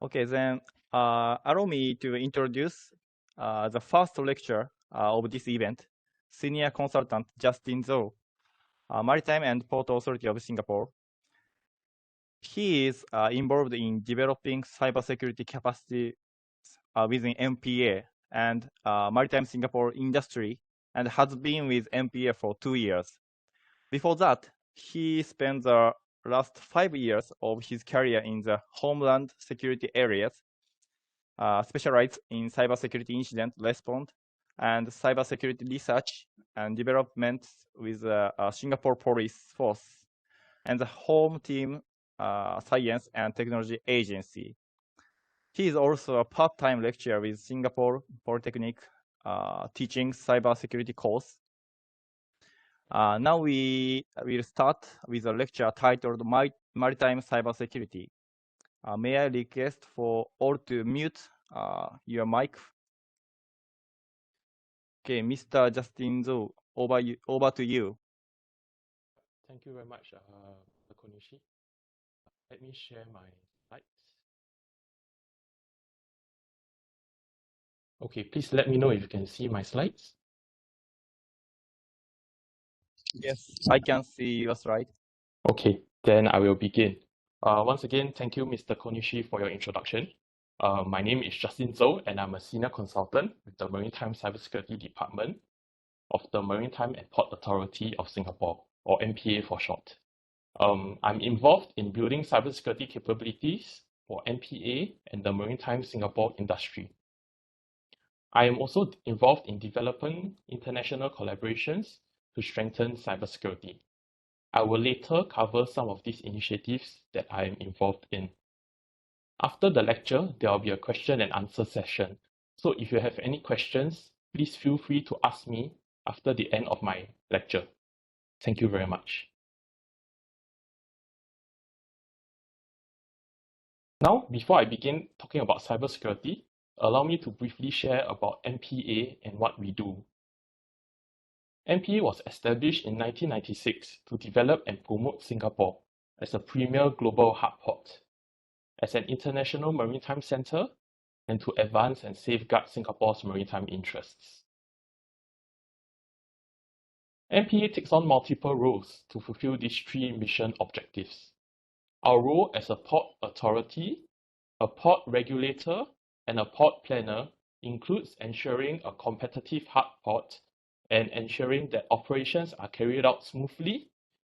Okay, then allow me to introduce the first lecturer of this event, Senior Consultant Justin Zhou, Maritime and Port Authority of Singapore. He is involved in developing cybersecurity capacity within MPA and Maritime Singapore industry, and has been with MPA for 2 years. Before that, he spent the last 5 years of his career in the homeland security areas, specialized in cybersecurity incident response and cybersecurity research and development with the Singapore Police Force and the Home Team Science and Technology Agency. He is also a part-time lecturer with Singapore Polytechnic teaching cybersecurity course. Now we will start with a lecture titled Maritime Cybersecurity. May I request for all to mute your mic? Okay, Mr. Justin Zhou, over to you. Thank you very much, Mr. Konishi. Let me share my slides. Okay, please let me know if you can see my slides. Yes, I can see your slide. Okay, then I will begin. Once again, thank you, Mr. Konishi, for your introduction. My name is Justin Zhou, and I'm a senior consultant with the Maritime Cybersecurity Department of the Maritime and Port Authority of Singapore, or MPA for short. I'm involved in building cybersecurity capabilities for MPA and the Maritime Singapore industry. I am also involved in developing international collaborations to strengthen cybersecurity. I will later cover some of these initiatives that I am involved in. After the lecture, there will be a question and answer session. So if you have any questions, please feel free to ask me after the end of my lecture. Thank you very much. Now, before I begin talking about cybersecurity, allow me to briefly share about MPA and what we do. MPA was established in 1996 to develop and promote Singapore as a premier global hub port, as an international maritime center, and to advance and safeguard Singapore's maritime interests. MPA takes on multiple roles to fulfill these three mission objectives. Our role as a port authority, a port regulator, and a port planner includes ensuring a competitive hub port and ensuring that operations are carried out smoothly,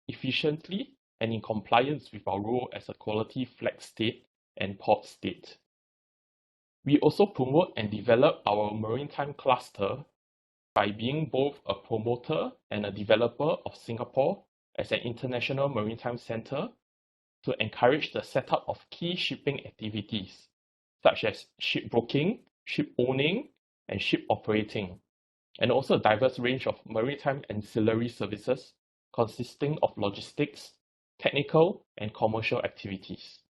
efficiently, and in compliance with our role as a quality flag state and port state. We also promote and develop our maritime cluster by being both a promoter and a developer of Singapore as an international maritime center to encourage the setup of key shipping activities such as shipbroking, ship owning, and ship operating, and also a diverse range of maritime ancillary services consisting of logistics, technical, and commercial activities.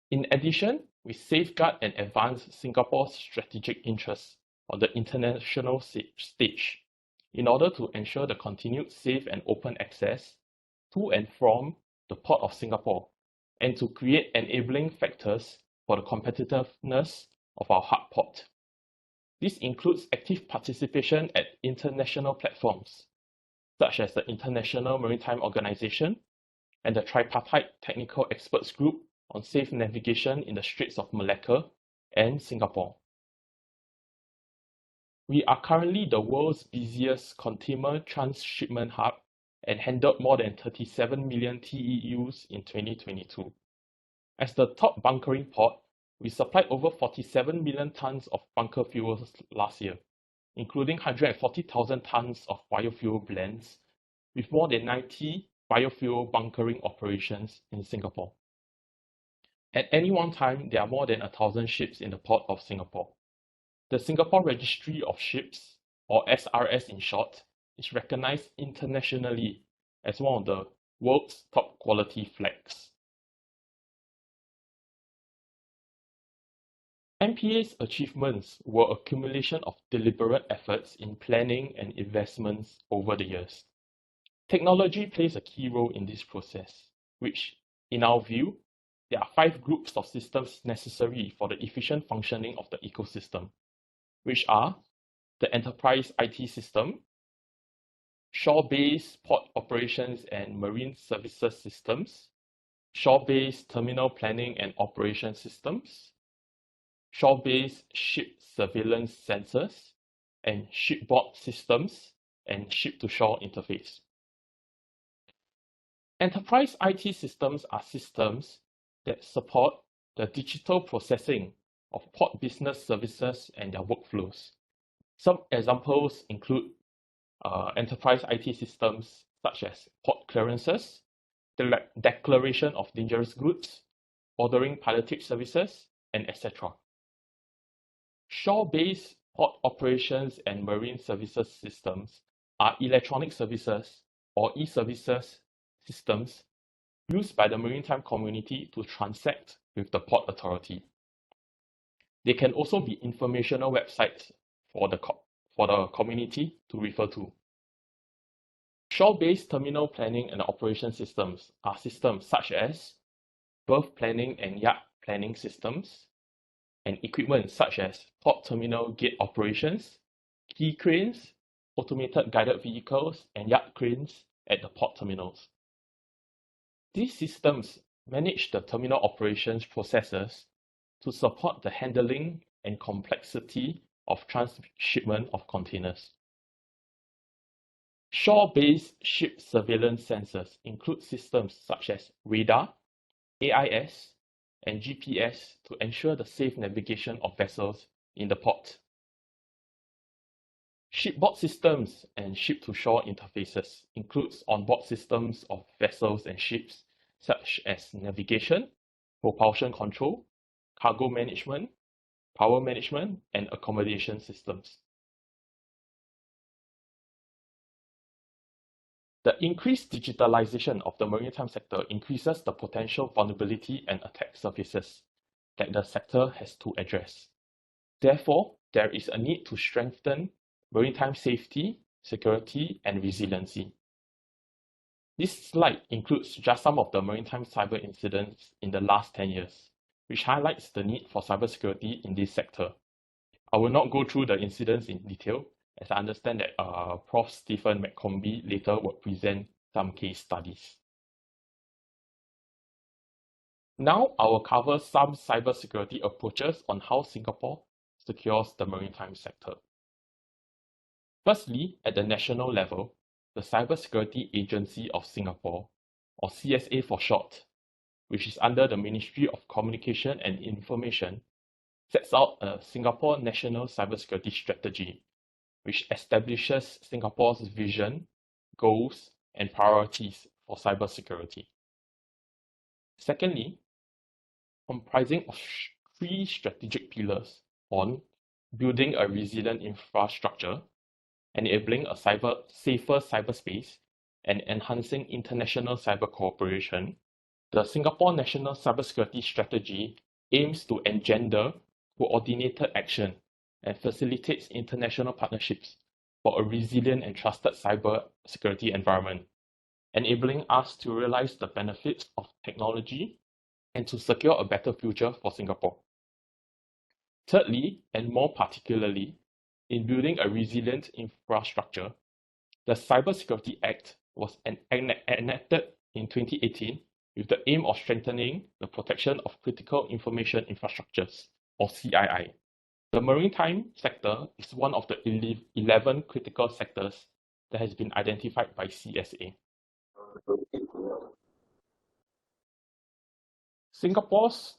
In addition, we safeguard and advance Singapore's strategic interests on the international stage in order to ensure the continued safe and open access to and from the Port of Singapore and to create enabling factors for the competitiveness of our hub port. This includes active participation at international platforms, such as the International Maritime Organization and the Tripartite Technical Experts Group on Safe Navigation in the Straits of Malacca and Singapore. We are currently the world's busiest container transshipment hub and handled more than 37 million TEUs in 2022. As the top bunkering port, we supplied over 47 million tons of bunker fuels last year, including 140,000 tons of biofuel blends, with more than 90 biofuel bunkering operations in Singapore. At any one time, there are more than 1,000 ships in the Port of Singapore. The Singapore Registry of Ships, or SRS in short, is recognized internationally as one of the world's top quality flags. MPA's achievements were accumulation of deliberate efforts in planning and investments over the years. Technology plays a key role in this process, which, in our view, there are 5 groups of systems necessary for the efficient functioning of the ecosystem, which are the enterprise IT system, shore-based port operations and marine services systems, shore-based terminal planning and operation systems, shore-based ship surveillance sensors, and shipboard systems and ship-to-shore interface. Enterprise IT systems are systems that support the digital processing of port business services and their workflows. Some examples include enterprise IT systems such as port clearances, the declaration of dangerous goods, ordering pilotage services, and etc. Shore-based port operations and marine services systems are electronic services or e-services systems used by the maritime community to transact with the port authority. They can also be informational websites for the community to refer to. Shore-based terminal planning and operation systems are systems such as berth planning and yard planning systems, and equipment such as port terminal gate operations, key cranes, automated guided vehicles, and yard cranes at the port terminals. These systems manage the terminal operations processes to support the handling and complexity of transshipment of containers. Shore-based ship surveillance sensors include systems such as radar, AIS, and GPS to ensure the safe navigation of vessels in the port. Shipboard systems and ship-to-shore interfaces includes onboard systems of vessels and ships such as navigation, propulsion control, cargo management, power management, and accommodation systems. The increased digitalization of the maritime sector increases the potential vulnerability and attack surfaces that the sector has to address. Therefore, there is a need to strengthen maritime safety, security, and resiliency. This slide includes just some of the maritime cyber incidents in the last 10 years, which highlights the need for cybersecurity in this sector. I will not go through the incidents in detail, as I understand that Prof. Stephen McCombie later will present some case studies. Now I will cover some cybersecurity approaches on how Singapore secures the maritime sector. Firstly, at the national level, the Cybersecurity Agency of Singapore, or CSA for short, which is under the Ministry of Communication and Information, sets out a Singapore National Cybersecurity Strategy, which establishes Singapore's vision, goals, and priorities for cybersecurity. Secondly, comprising of 3 strategic pillars on building a resilient infrastructure, enabling a safer cyberspace, and enhancing international cyber cooperation, the Singapore National Cybersecurity Strategy aims to engender coordinated action and facilitates international partnerships for a resilient and trusted cyber security environment, enabling us to realize the benefits of technology and to secure a better future for Singapore. Thirdly, and more particularly, in building a resilient infrastructure, the Cybersecurity Act was enacted in 2018 with the aim of strengthening the protection of critical information infrastructures, or CII. The maritime sector is one of the 11 critical sectors that has been identified by CSA. Singapore's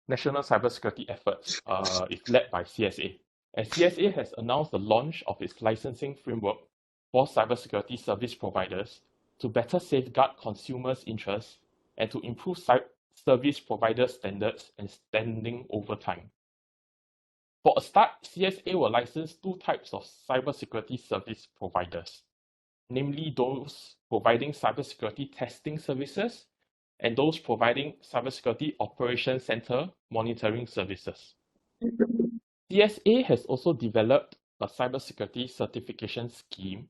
national cybersecurity efforts is led by CSA, and CSA has announced the launch of its licensing framework for cybersecurity service providers to better safeguard consumers' interests and to improve service provider standards and standing over time. For a start, CSA will license 2 types of cybersecurity service providers, namely those providing cybersecurity testing services and those providing cybersecurity operations center monitoring services. CSA has also developed a cybersecurity certification scheme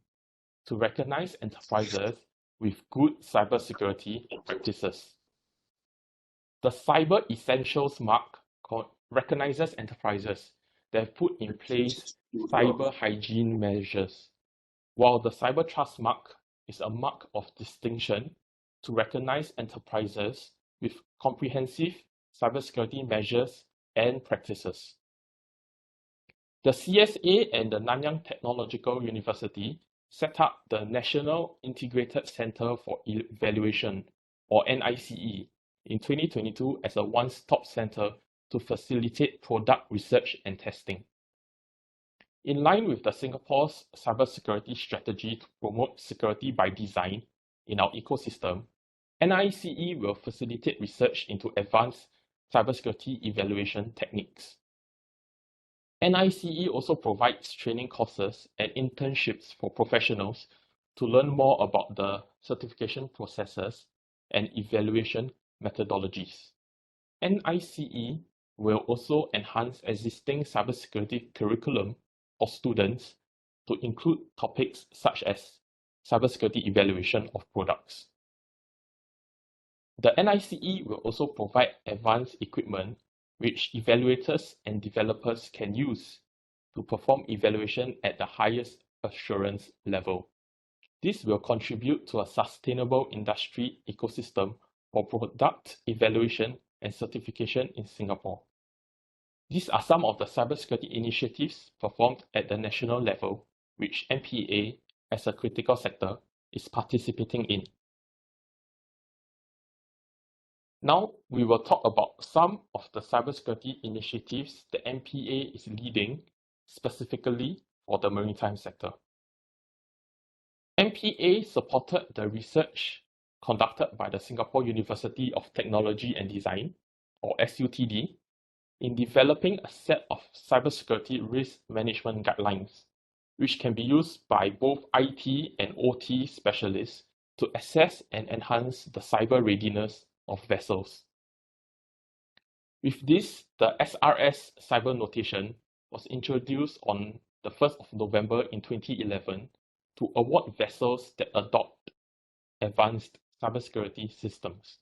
to recognize enterprises with good cybersecurity practices. The Cyber Essentials mark recognizes enterprises that have put in place cyber hygiene measures, while the Cyber Trust mark is a mark of distinction to recognize enterprises with comprehensive cybersecurity measures and practices. The CSA and the Nanyang Technological University set up the National Integrated Center for Evaluation, or NICE, in 2022 as a one-stop center to facilitate product research and testing. In line with the Singapore's cybersecurity strategy to promote security by design in our ecosystem, NICE will facilitate research into advanced cybersecurity evaluation techniques. NICE also provides training courses and internships for professionals to learn more about the certification processes and evaluation methodologies. NICE will also enhance existing cybersecurity curriculum for students to include topics such as cybersecurity evaluation of products. The NICE will also provide advanced equipment which evaluators and developers can use to perform evaluation at the highest assurance level. This will contribute to a sustainable industry ecosystem for product evaluation and certification in Singapore. These are some of the cybersecurity initiatives performed at the national level, which MPA, as a critical sector, is participating in. Now, we will talk about some of the cybersecurity initiatives the MPA is leading, specifically for the maritime sector. MPA supported the research conducted by the Singapore University of Technology and Design, or SUTD, in developing a set of cybersecurity risk management guidelines, which can be used by both IT and OT specialists to assess and enhance the cyber readiness of vessels. With this, the SRS cyber notation was introduced on the 1st of November in 2011 to award vessels that adopt advanced cybersecurity systems.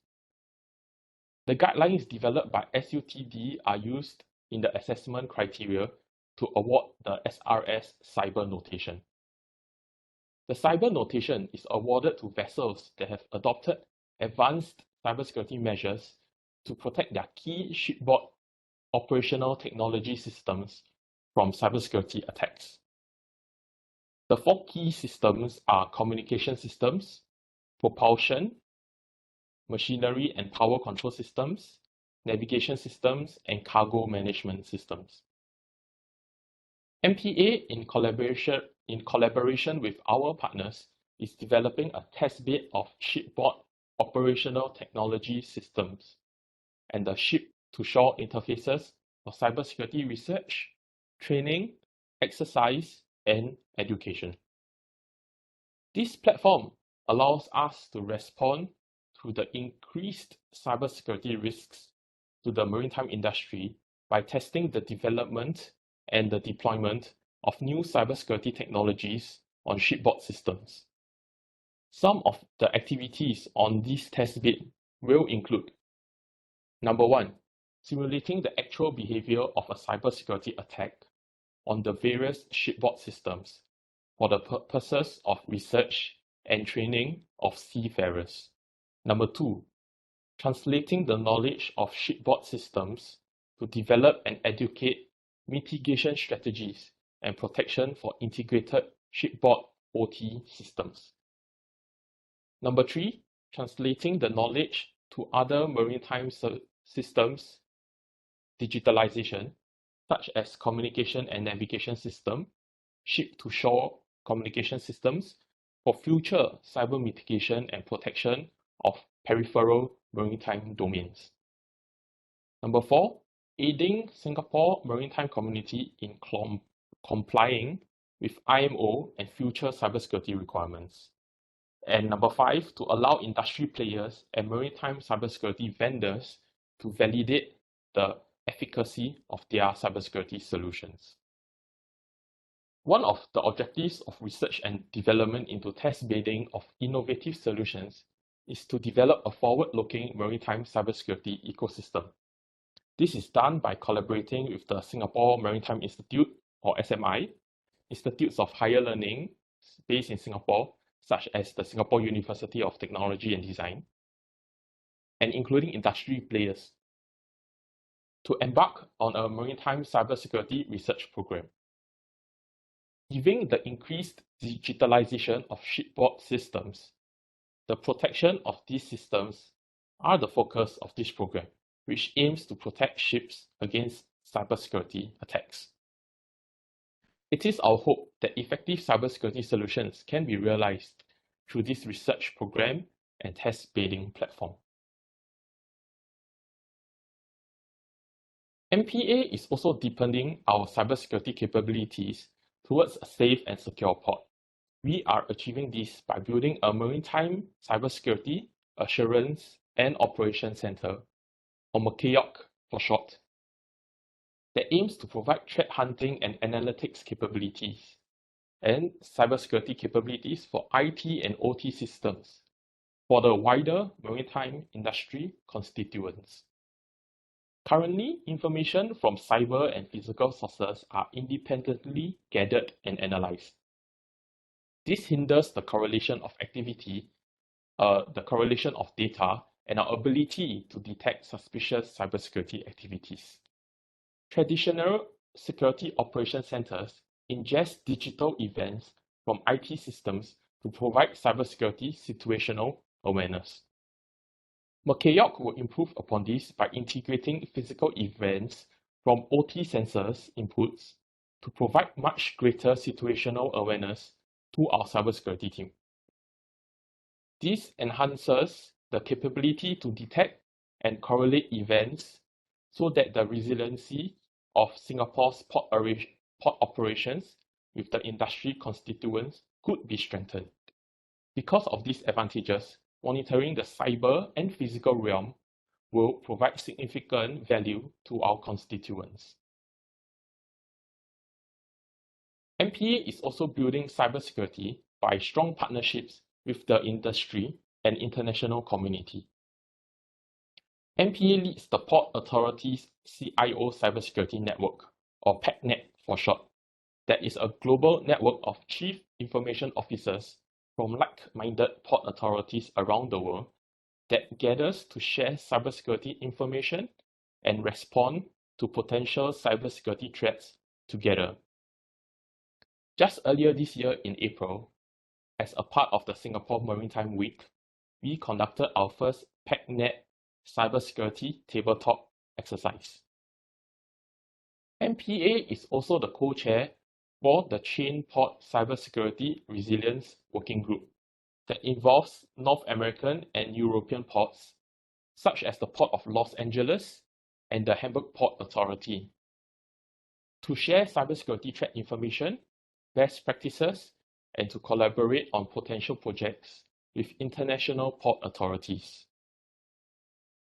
The guidelines developed by SUTD are used in the assessment criteria to award the SRS cyber notation. The cyber notation is awarded to vessels that have adopted advanced cybersecurity measures to protect their key shipboard operational technology systems from cybersecurity attacks. The 4 key systems are communication systems, propulsion, machinery and power control systems, navigation systems, and cargo management systems. MPA, in collaboration with our partners, is developing a testbed of shipboard operational technology systems and the ship-to-shore interfaces for cybersecurity research, training, exercise, and education. This platform allows us to respond to the increased cybersecurity risks to the maritime industry by testing the development and the deployment of new cybersecurity technologies on shipboard systems. Some of the activities on this testbed will include: Number 1, simulating the actual behavior of a cybersecurity attack on the various shipboard systems for the purposes of research and training of seafarers. Number 2, translating the knowledge of shipboard systems to develop and educate mitigation strategies and protection for integrated shipboard OT systems. Number 3, translating the knowledge to other maritime systems digitalization, such as communication and navigation system, ship-to-shore communication systems, for future cyber mitigation and protection of peripheral maritime domains. Number 4, aiding Singapore maritime community in complying with IMO and future cybersecurity requirements. And number 5, to allow industry players and maritime cybersecurity vendors to validate the efficacy of their cybersecurity solutions. One of the objectives of research and development into test bedding of innovative solutions is to develop a forward-looking maritime cybersecurity ecosystem. This is done by collaborating with the Singapore Maritime Institute, or SMI, institutes of higher learning based in Singapore, such as the Singapore University of Technology and Design, and including industry players, to embark on a maritime cybersecurity research program. Given the increased digitalization of shipboard systems, the protection of these systems are the focus of this program, which aims to protect ships against cybersecurity attacks. It is our hope that effective cybersecurity solutions can be realized through this research program and test bedding platform. MPA is also deepening our cybersecurity capabilities towards a safe and secure port. We are achieving this by building a maritime cybersecurity, assurance, and operations center, or MACAOC for short, that aims to provide threat hunting and analytics capabilities and cybersecurity capabilities for IT and OT systems for the wider maritime industry constituents. Currently, information from cyber and physical sources are independently gathered and analyzed. This hinders the correlation of activity, the correlation of data, and our ability to detect suspicious cybersecurity activities. Traditional security operation centers ingest digital events from IT systems to provide cybersecurity situational awareness. MACAOC will improve upon this by integrating physical events from OT sensors inputs to provide much greater situational awareness to our cybersecurity team. This enhances the capability to detect and correlate events so that the resiliency of Singapore's port operations with the industry constituents could be strengthened. Because of these advantages, monitoring the cyber and physical realm will provide significant value to our constituents. MPA is also building cybersecurity by strong partnerships with the industry and international community. MPA leads the Port Authority's CIO Cybersecurity Network, or PACnet for short, that is a global network of chief information officers from like-minded port authorities around the world that gathers to share cybersecurity information and respond to potential cybersecurity threats together. Just earlier this year in April, as a part of the Singapore Maritime Week, we conducted our first PACnet cybersecurity tabletop exercise. MPA is also the co-chair for the Chain Port Cybersecurity Resilience Working Group that involves North American and European ports, such as the Port of Los Angeles and the Hamburg Port Authority, to share cybersecurity threat information, best practices, and to collaborate on potential projects with international port authorities.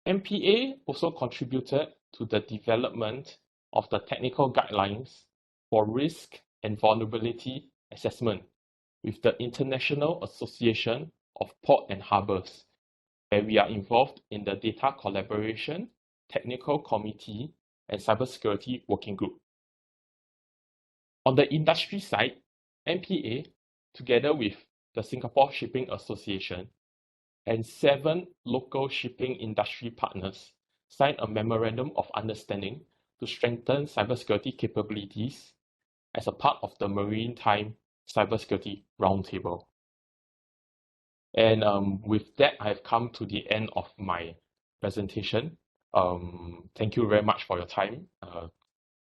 MPA also contributed to the development of the technical guidelines for risk and vulnerability assessment with the International Association of Port and Harbors, where we are involved in the Data Collaboration, Technical Committee, and Cybersecurity Working Group. On the industry side, MPA, together with the Singapore Shipping Association and 7 local shipping industry partners, signed a memorandum of understanding to strengthen cybersecurity capabilities as a part of the Maritime Cybersecurity Roundtable. And with that, I've come to the end of my presentation. Thank you very much for your time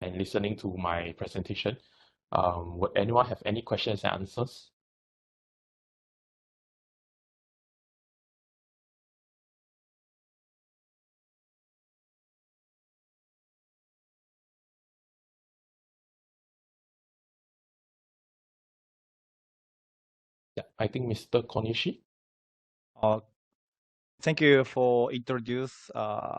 and listening to my presentation. Would anyone have any questions and answers? Yeah, I think Mr. Konishi. Thank you for introduce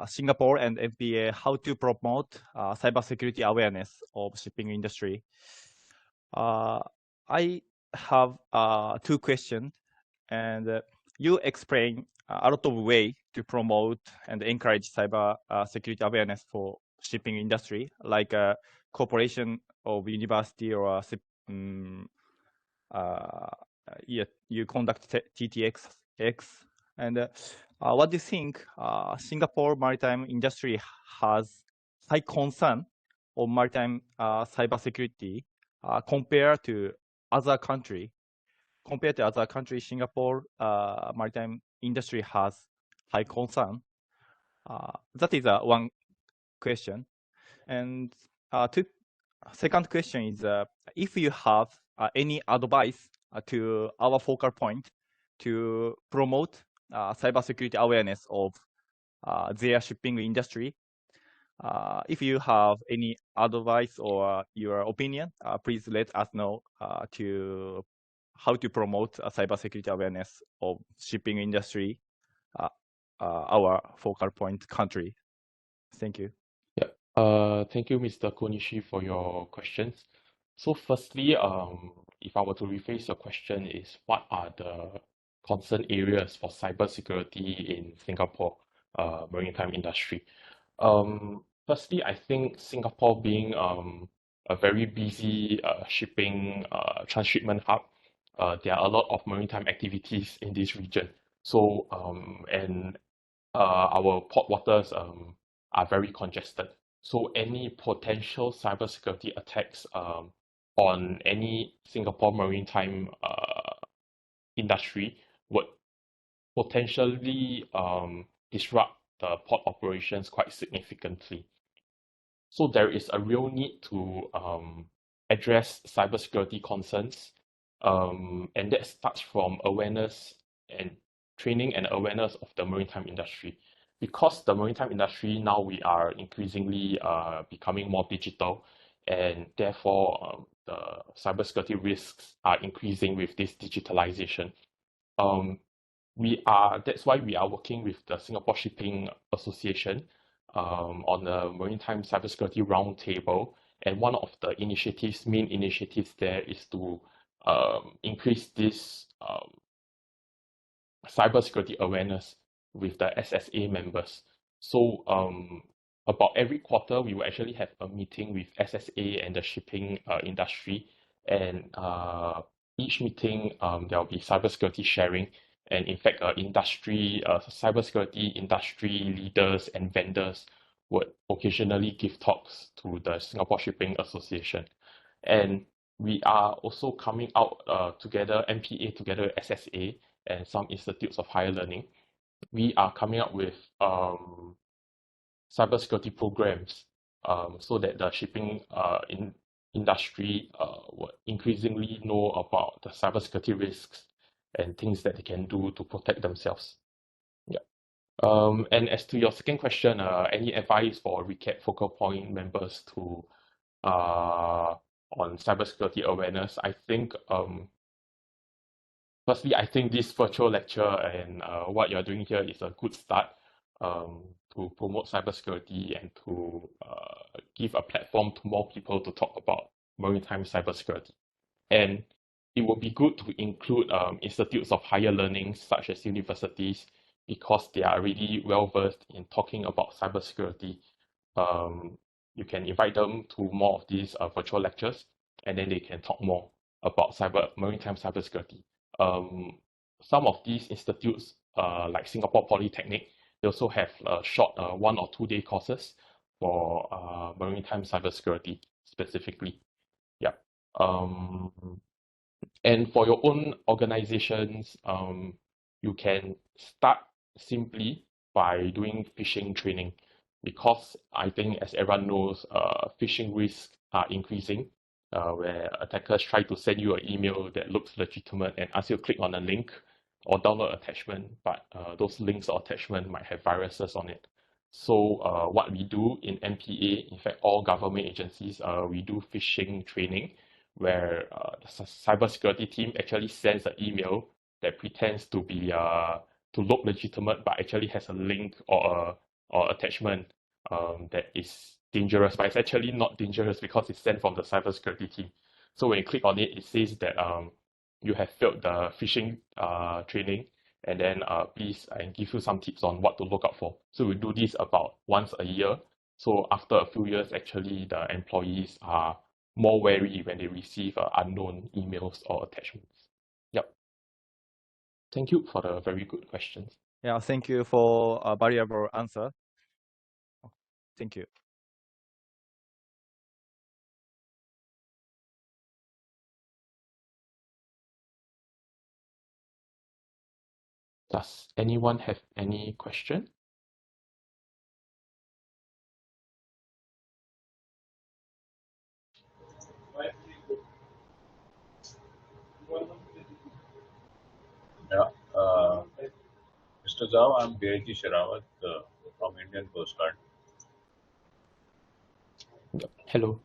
Singapore and MPA how to promote cybersecurity awareness of shipping industry. I have 2 questions, and you explain a lot of way to promote and encourage cyber security awareness for shipping industry, like cooperation of university or yeah, you conduct TTX. And what do you think? Singapore maritime industry has high concern on maritime cybersecurity compared to other country. Compared to other countries, Singapore maritime industry has high concern. That is one question. And second question is, if you have any advice to our focal point to promote cybersecurity awareness of their shipping industry, if you have any advice or your opinion, please let us know to how to promote cybersecurity awareness of shipping industry, our focal point country. Thank you. Yeah. Thank you, Mr. Konishi, for your questions. So firstly, if I were to rephrase your question, is what are the concern areas for cybersecurity in Singapore maritime industry? Firstly, I think Singapore being a very busy shipping transshipment hub, there are a lot of maritime activities in this region. So our port waters are very congested. So any potential cybersecurity attacks on any Singapore maritime industry would potentially disrupt the port operations quite significantly. So there is a real need to address cybersecurity concerns, and that starts from awareness and training and awareness of the maritime industry. Because the maritime industry now we are increasingly becoming more digital, and therefore the cybersecurity risks are increasing with this digitalization. That's why we are working with the Singapore Shipping Association on the Maritime Cybersecurity Roundtable. And one of the main initiatives there is to increase this cybersecurity awareness with the SSA members. So about every quarter, we will actually have a meeting with SSA and the shipping industry. And each meeting, there will be cybersecurity sharing. And in fact, cybersecurity industry leaders and vendors would occasionally give talks to the Singapore Shipping Association. And we are also coming out together, MPA together with SSA and some institutes of higher learning. We are coming up with cybersecurity programs so that the shipping industry would increasingly know about the cybersecurity risks and things that they can do to protect themselves. Yeah. And as to your second question, any advice for recap focal point members to on cybersecurity awareness? I think firstly, I think this virtual lecture and what you're doing here is a good start to promote cybersecurity and to give a platform to more people to talk about maritime cybersecurity. And it would be good to include institutes of higher learning, such as universities, because they are really well versed in talking about cybersecurity. You can invite them to more of these virtual lectures, and then they can talk more about maritime cybersecurity. Some of these institutes, like Singapore Polytechnic, they also have short 1 or 2 day courses for maritime cybersecurity specifically. Yeah. And for your own organizations, you can start simply by doing phishing training, because I think, as everyone knows, phishing risks are increasing, where attackers try to send you an email that looks legitimate and ask you to click on a link or download attachment, but those links or attachment might have viruses on it. So what we do in MPA, in fact, all government agencies, we do phishing training, where the cybersecurity team actually sends an email that pretends to be to look legitimate, but actually has a link or attachment that is dangerous, but it's actually not dangerous because it's sent from the cybersecurity team. So when you click on it, it says that you have failed the phishing training, and then please and give you some tips on what to look out for. So we do this about once a year. So after a few years, actually the employees are more wary when they receive unknown emails or attachments. Yep. Thank you for the very good questions. Yeah, thank you for a valuable answer. Thank you. Does anyone have any question? Yeah. Mr. Zhao, I'm DIG Sherawat from Indian Coast Guard. Yep. Hello.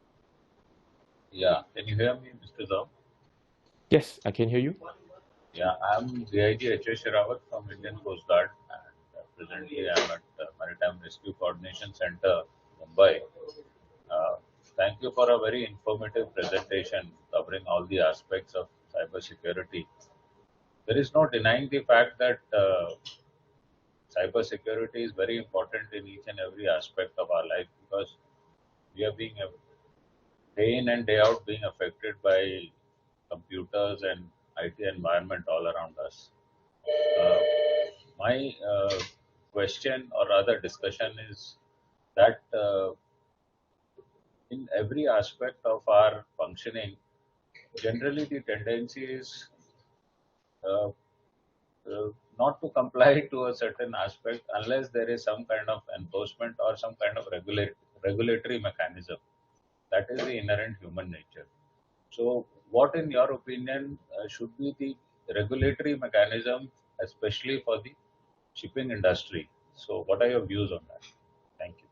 Yeah. Can you hear me, Mr. Zhao? Yes, I can hear you. Yeah, I'm DIG H.S. Sherawat from Indian Coast Guard, and presently I'm at Maritime Rescue Coordination Center, Mumbai. Uh, Thank you for a very informative presentation covering all the aspects of cybersecurity. There is no denying the fact that cybersecurity is very important in each and every aspect of our life because we are being day in and day out being affected by computers and IT environment all around us. Uh, my question or rather discussion is that in every aspect of our functioning, generally the tendency is uh, uh, not to comply to a certain aspect unless there is some kind of enforcement or some kind of regulatory mechanism. That is the inherent human nature. So, what, in your opinion, should be the regulatory mechanism, especially for the shipping industry? So, what are your views on that? Thank you.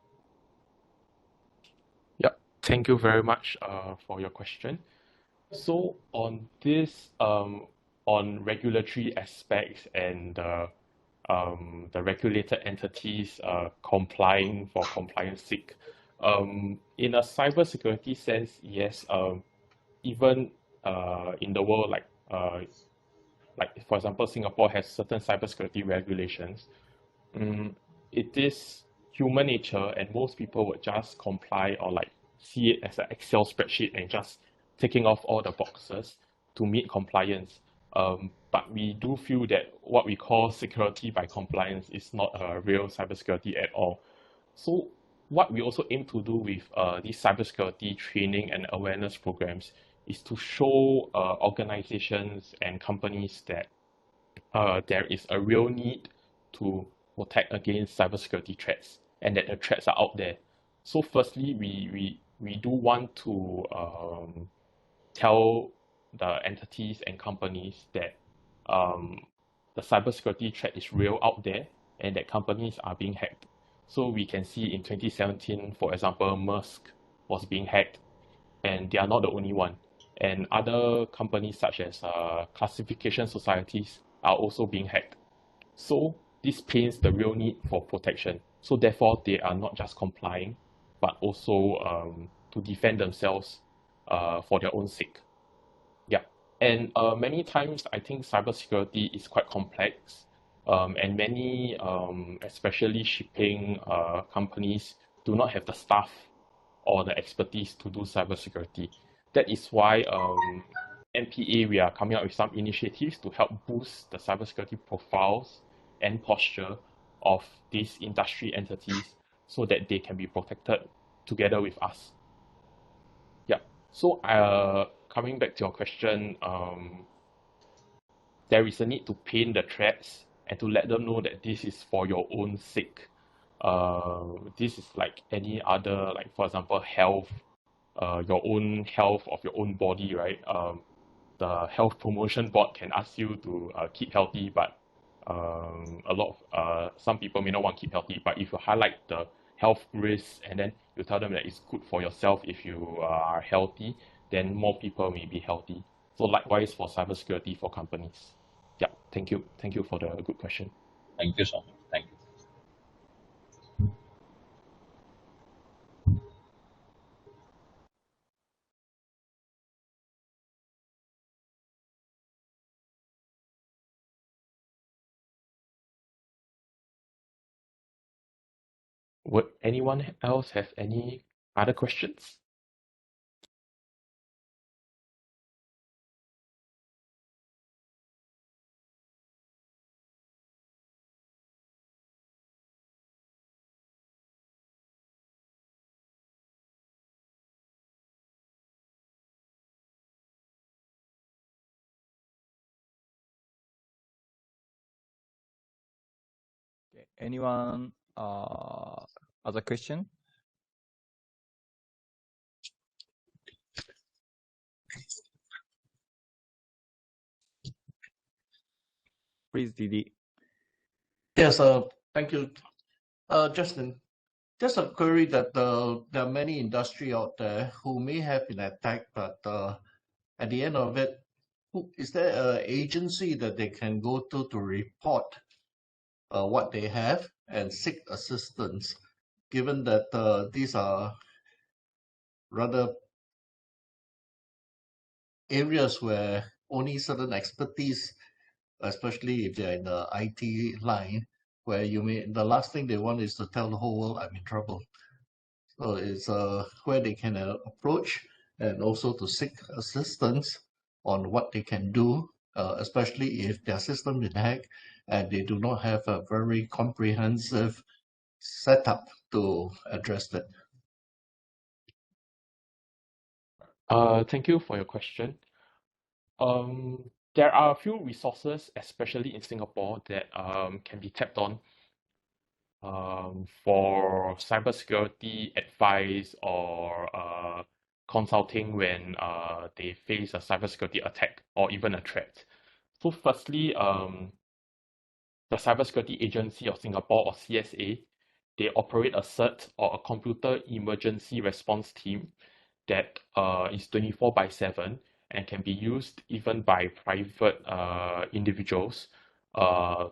Yep. Thank you very much for your question. So on this, on regulatory aspects and the regulated entities complying for compliance sake, in a cybersecurity sense, yes, even in the world, like for example, Singapore has certain cybersecurity regulations. Mm, it is human nature, and most people would just comply or like see it as an Excel spreadsheet and just ticking off all the boxes to meet compliance. But we do feel that what we call security by compliance is not a real cybersecurity at all. So what we also aim to do with these cybersecurity training and awareness programs is to show organizations and companies that there is a real need to protect against cybersecurity threats and that the threats are out there. So firstly, we do want to tell the entities and companies that um, the cybersecurity threat is real out there and that companies are being hacked. So we can see in 2017, for example, Maersk was being hacked, and they are not the only one. And other companies such as classification societies are also being hacked. So this paints the real need for protection. So therefore, they are not just complying, but also to defend themselves for their own sake. Yeah. And many times, I think cybersecurity is quite complex, and many, especially shipping companies, do not have the staff or the expertise to do cybersecurity. That is why MPA, we are coming up with some initiatives to help boost the cybersecurity profiles and posture of these industry entities so that they can be protected together with us. Yeah. So, coming back to your question, there is a need to paint the threats and to let them know that this is for your own sake. This is like any other, like for example, health, your own health of your own body, right? The health promotion board can ask you to keep healthy, but a lot of some people may not want to keep healthy. But if you highlight the health risks and then you tell them that it's good for yourself if you are healthy, then more people may be healthy. So likewise for cybersecurity for companies. Yeah, thank you. Thank you for the good question. Thank you so much. Thank you. Would anyone else have any other questions? Okay. Anyone other question? Please, Didi. Yes, thank you. Justin, just a query that there are many industry out there who may have been attacked, but at the end of it, is there an agency that they can go to report what they have and seek assistance, given that these are rather areas where only certain expertise, especially if they're in the IT line, where the last thing they want is to tell the whole world I'm in trouble. So it's where they can approach and also to seek assistance on what they can do, especially if their system is hacked and they do not have a very comprehensive setup to address that. Thank you for your question. There are a few resources, especially in Singapore, that can be tapped on for cybersecurity advice or consulting when they face a cybersecurity attack or even a threat. So firstly, the Cybersecurity Agency of Singapore, or CSA, they operate a CERT, or a Computer Emergency Response Team, that is 24/7 and can be used even by private individuals or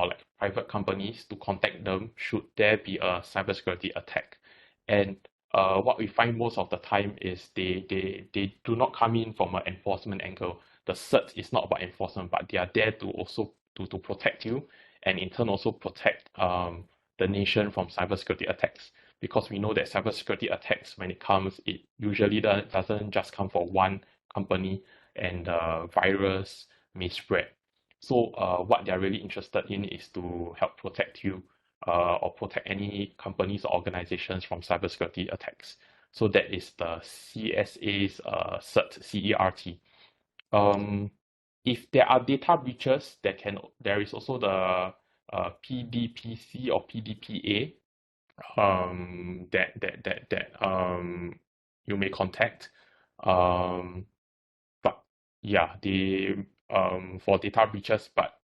like private companies to contact them should there be a cybersecurity attack. And what we find most of the time is they do not come in from an enforcement angle. The CERT is not about enforcement, but they are there to also to protect you, and in turn also protect the nation from cybersecurity attacks. Because we know that cybersecurity attacks, when it comes, it usually doesn't just come for one company, and the virus may spread. So what they're really interested in is to help protect you or protect any companies or organizations from cybersecurity attacks. So that is the CSA's CERT, CERT. If there are data breaches, there is also the PDPC or PDPA that you may contact. But yeah, they for data breaches, but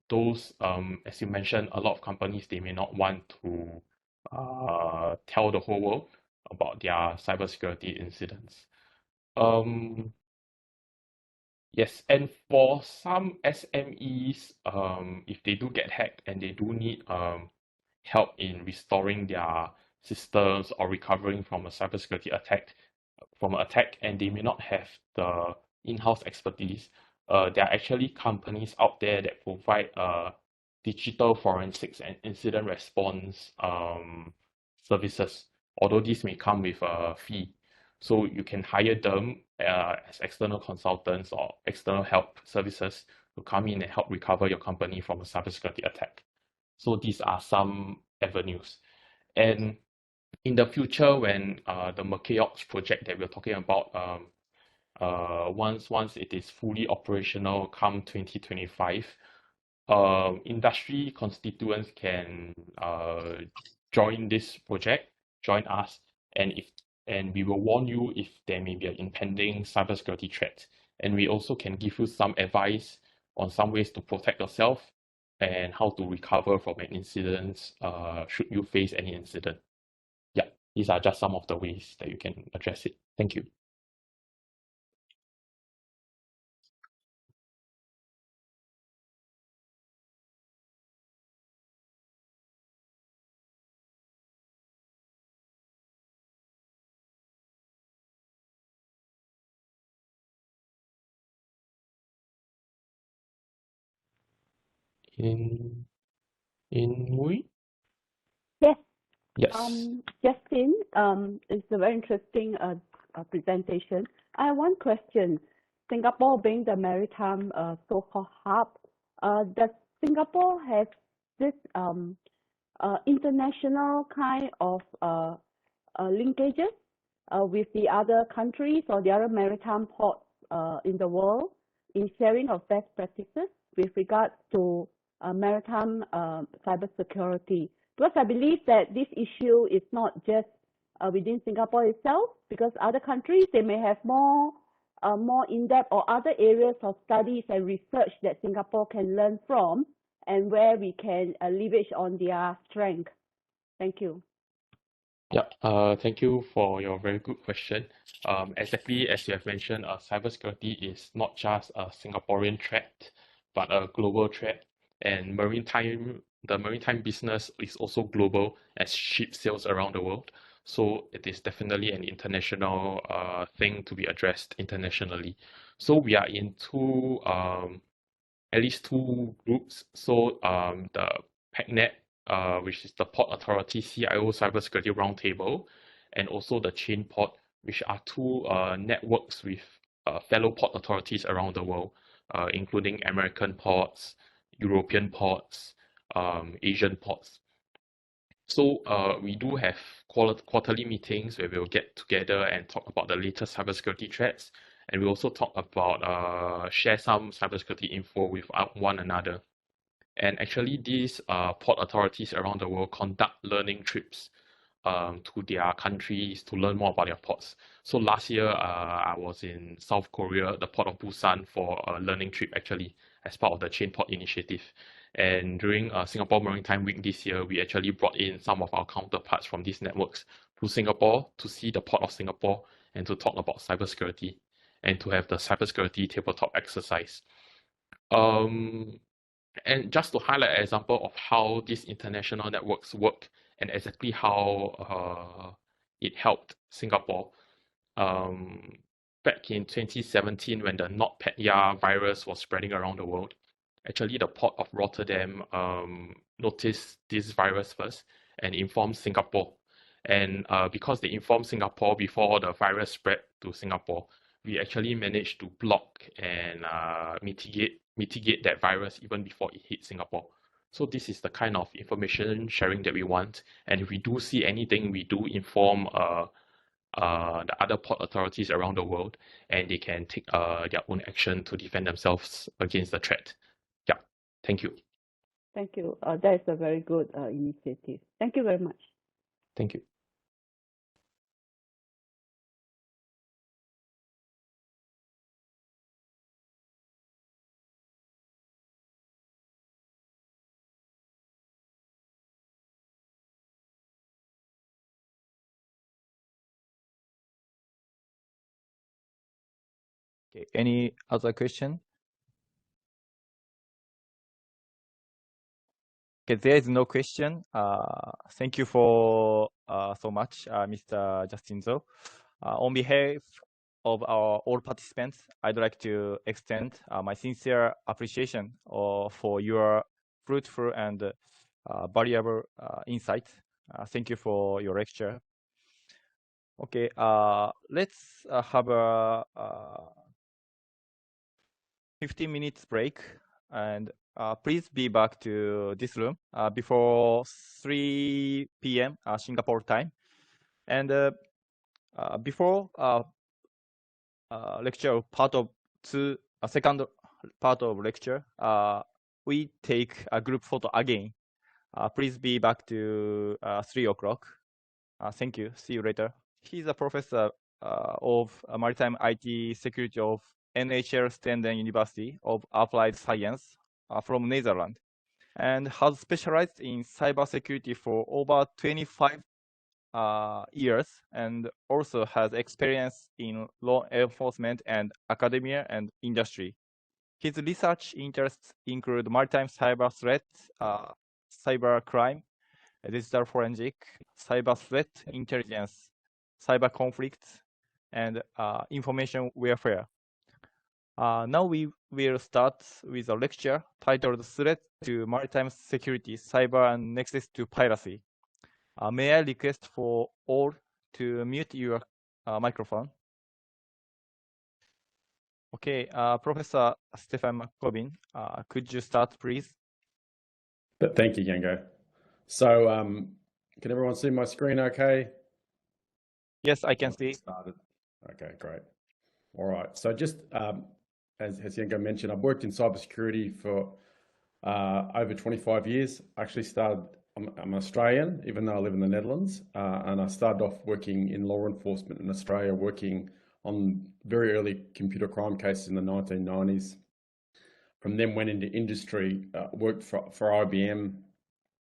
those as you mentioned, a lot of companies, they may not want to tell the whole world about their cybersecurity incidents. Yes, and for some SMEs, if they do get hacked and they do need help in restoring their systems or recovering from a cybersecurity attack, and they may not have the in-house expertise, there are actually companies out there that provide digital forensics and incident response services, although this may come with a fee. So you can hire them as external consultants or external help services to come in and help recover your company from a cybersecurity attack. So these are some avenues. And in the future, when the Merkeops project that we're talking about, once it is fully operational come 2025, industry constituents can join this project, join us, and we will warn you if there may be an impending cybersecurity threat. And we also can give you some advice on some ways to protect yourself and how to recover from an incident should you face any incident. Yeah, these are just some of the ways that you can address it. Thank you. In Mui? Yeah. Yes. Justin, it's a very interesting presentation. I have one question. Singapore being the maritime so-called hub, does Singapore have this international kind of linkages with the other countries or the other maritime ports in the world in sharing of best practices with regards to maritime cybersecurity? Because I believe that this issue is not just within Singapore itself, because other countries, they may have more in-depth or other areas of studies and research that Singapore can learn from and where we can leverage on their strength. Thank you. Yeah, thank you for your very good question. Exactly as you have mentioned, cybersecurity is not just a Singaporean threat, but a global threat. And the maritime business is also global as ship sails around the world. So it is definitely an international thing to be addressed internationally. So we are in at least two groups. So the PACNet, which is the Port Authority CIO Cybersecurity Roundtable, and also the Chain Port, which are two networks with fellow port authorities around the world, including American ports, European ports, Asian ports. So we do have quarterly meetings where we'll get together and talk about the latest cybersecurity threats, and we also talk about share some cybersecurity info with one another. And actually, these port authorities around the world conduct learning trips to their countries to learn more about their ports. So last year, I was in South Korea, the port of Busan, for a learning trip actually as part of the Chain Port initiative. And during Singapore Maritime Week this year, we actually brought in some of our counterparts from these networks to Singapore to see the Port of Singapore and to talk about cybersecurity and to have the cybersecurity tabletop exercise. And just to highlight an example of how these international networks work and exactly how it helped Singapore, back in 2017 when the NotPetya virus was spreading around the world, actually the Port of Rotterdam noticed this virus first and informed Singapore. And because they informed Singapore before the virus spread to Singapore, we actually managed to block and mitigate that virus even before it hit Singapore. So this is the kind of information sharing that we want. And if we do see anything, we do inform the other port authorities around the world, and they can take their own action to defend themselves against the threat. Yeah, thank you. Thank you. That is a very good initiative. Thank you very much. Thank you. Okay, any other question? Okay, there is no question. Thank you for so much, Mr. Justin Zhou. On behalf of all participants, I'd like to extend my sincere appreciation for your fruitful and valuable insight. Thank you for your lecture. Okay, let's have a 15 minutes break, and please be back to this room before 3 p.m. Singapore time. And before lecture part of second part of lecture, we take a group photo again. Please be back to 3 o'clock. Thank you. See you later. He's a professor of maritime IT security of NHL Stenden University of Applied Science from Netherlands, and has specialized in cybersecurity for over 25 years, and also has experience in law enforcement and academia and industry. His research interests include maritime cyber threats, cyber crime, digital forensic, cyber threat intelligence, cyber conflicts, and information warfare. Now we will start with a lecture titled Threat to Maritime Security, Cyber and Nexus to Piracy. May I request for all to mute your microphone? Okay, Professor Stefan McCobbin, could you start, please? Thank you, Yango. So, can everyone see my screen okay? Yes, I can see. Started. Okay, great. All right. So just as Yango mentioned, I've worked in cybersecurity for over 25 years. I actually started, I'm Australian, even though I live in the Netherlands, and I started off working in law enforcement in Australia, working on very early computer crime cases in the 1990s. From then went into industry, worked for IBM,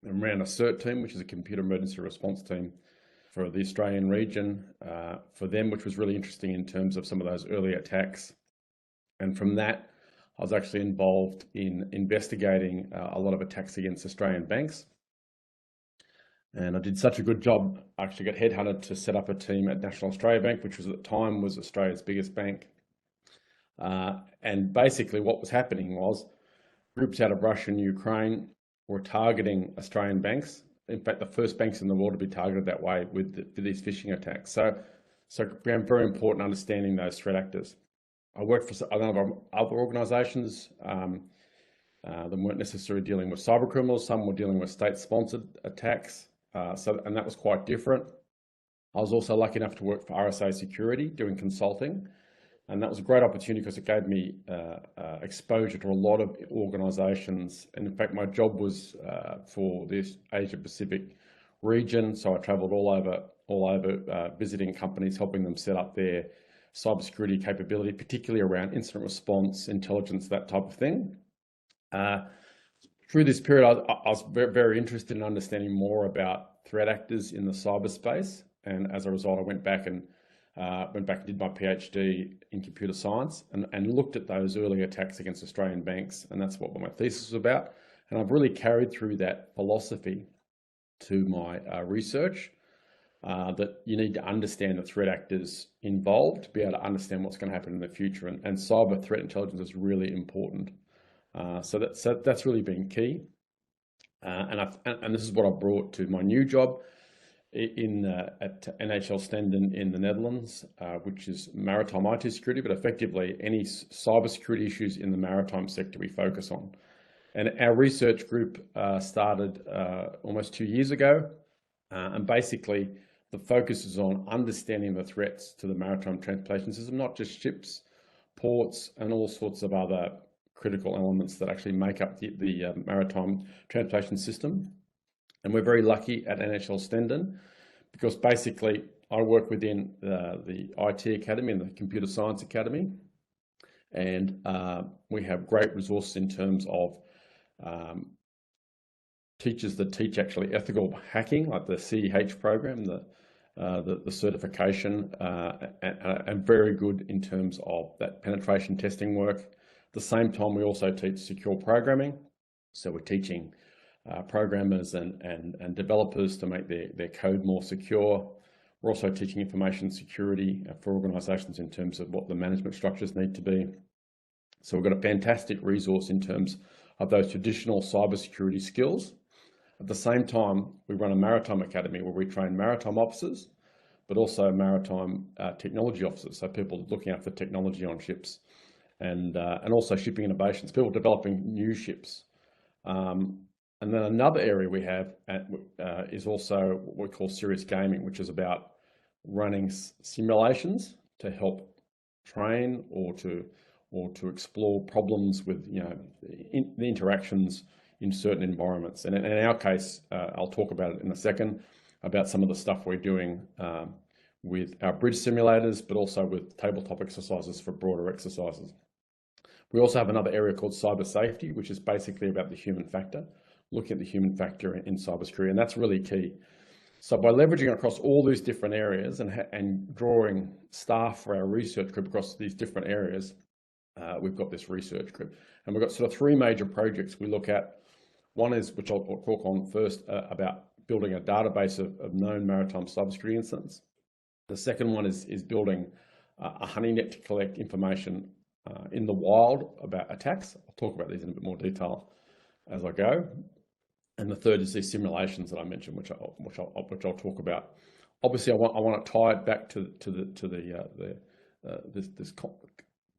and ran a CERT team, which is a computer emergency response team for the Australian region for them, which was really interesting in terms of some of those early attacks. And from that, I was actually involved in investigating a lot of attacks against Australian banks. And I did such a good job, I actually got headhunted to set up a team at National Australia Bank, which was at the time was Australia's biggest bank. And basically what was happening was groups out of Russia and Ukraine were targeting Australian banks. In fact, the first banks in the world to be targeted that way with these phishing attacks. So very important understanding those threat actors. I worked for a number of other organisations that weren't necessarily dealing with cyber criminals. Some were dealing with state-sponsored attacks. And that was quite different. I was also lucky enough to work for RSA Security doing consulting. And that was a great opportunity because it gave me exposure to a lot of organisations. And in fact, my job was for this Asia Pacific region. So I travelled all over visiting companies, helping them set up their cybersecurity capability, particularly around incident response, intelligence, that type of thing. Through this period, I was very, very interested in understanding more about threat actors in the cyberspace. And as a result, I went back and did my PhD in computer science and looked at those early attacks against Australian banks. And that's what my thesis was about. And I've really carried through that philosophy to my research, that you need to understand the threat actors involved to be able to understand what's going to happen in the future. And cyber threat intelligence is really important. So that's really been key. And this is what I brought to my new job at NHL Stenden in the Netherlands, which is maritime IT security, but effectively any cybersecurity issues in the maritime sector we focus on. And our research group started almost 2 years ago, and basically the focus is on understanding the threats to the maritime transportation system, not just ships, ports, and all sorts of other critical elements that actually make up the maritime transportation system. And we're very lucky at NHL Stenden because basically I work within the IT Academy and the Computer Science Academy. And we have great resources in terms of teachers that teach actually ethical hacking, like the CEH program, the certification, and very good in terms of that penetration testing work. At the same time, we also teach secure programming. So we're teaching programmers and developers to make their code more secure. We're also teaching information security for organizations in terms of what the management structures need to be. So we've got a fantastic resource in terms of those traditional cybersecurity skills. At the same time, we run a maritime academy where we train maritime officers, but also maritime technology officers. So people looking after technology on ships and also shipping innovations, people developing new ships. And then another area we have is also what we call serious gaming, which is about running simulations to help train or to explore problems with the interactions in certain environments. And in our case, I'll talk about it in a second, about some of the stuff we're doing with our bridge simulators, but also with tabletop exercises for broader exercises. We also have another area called cyber safety, which is basically about the human factor, looking at the human factor in cybersecurity, and that's really key. So by leveraging across all these different areas and drawing staff for our research group across these different areas, we've got this research group. And we've got sort of 3 major projects we look at. One is, which I'll talk on first, about building a database of known maritime cybersecurity incidents. The second one is building a honeynet to collect information in the wild about attacks. I'll talk about these in a bit more detail as I go. And the third is these simulations that I mentioned, which I'll talk about. Obviously, I want to tie it back to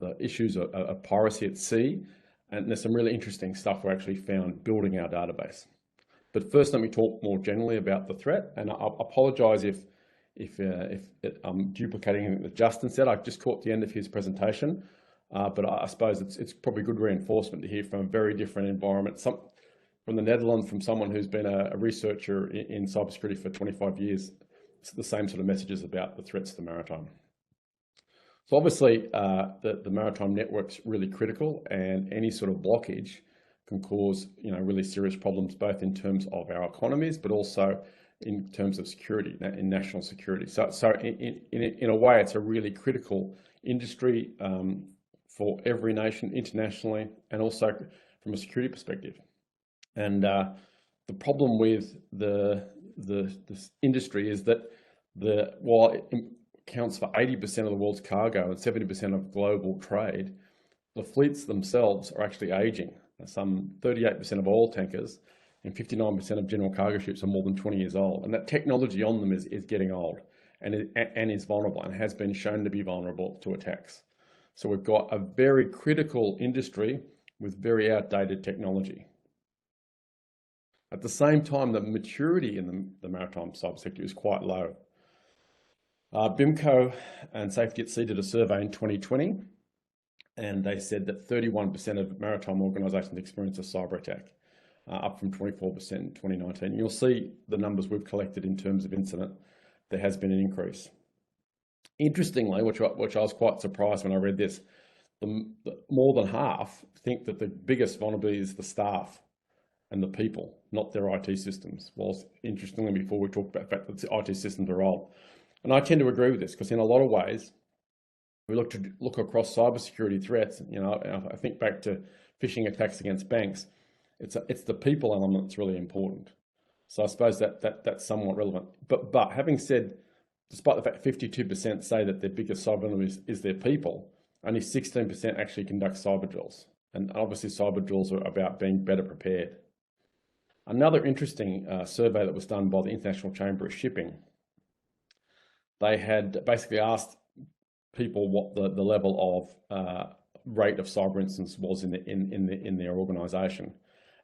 the issues of piracy at sea, and there's some really interesting stuff we actually found building our database. But first, let me talk more generally about the threat, and I apologise if I'm duplicating anything that Justin said. I just caught the end of his presentation, but I suppose it's probably good reinforcement to hear from a very different environment. From the Netherlands, from someone who's been a researcher in cybersecurity for 25 years, it's the same sort of messages about the threats to the maritime. So obviously, the maritime network's really critical, and any sort of blockage can cause really serious problems, both in terms of our economies, but also in terms of security, in national security. So in a way, it's a really critical industry for every nation internationally, and also from a security perspective. And the problem with this industry is that while it accounts for 80% of the world's cargo and 70% of global trade, the fleets themselves are actually aging. Some 38% of oil tankers and 59% of general cargo ships are more than 20 years old. And that technology on them is getting old and is vulnerable, and has been shown to be vulnerable to attacks. So we've got a very critical industry with very outdated technology. At the same time, the maturity in the maritime cyber sector is quite low. BIMCO and Safety at Sea did a survey in 2020, and they said that 31% of maritime organisations experienced a cyber attack, up from 24% in 2019. You'll see the numbers we've collected in terms of incident. There has been an increase. Interestingly, which I was quite surprised when I read this, more than half think that the biggest vulnerability is the staff and the people, not their IT systems. Whilst interestingly, before we talk about the fact that the IT systems are old. And I tend to agree with this, because in a lot of ways, we look across cybersecurity threats. I think back to phishing attacks against banks. It's the people element that's really important. So I suppose that's somewhat relevant. But having said, despite the fact 52% say that their biggest cyber vulnerability is their people, only 16% actually conduct cyber drills. And obviously cyber drills are about being better prepared. Another interesting survey that was done by the International Chamber of Shipping, they had basically asked people what the level of rate of cyber incidents was in their organisation,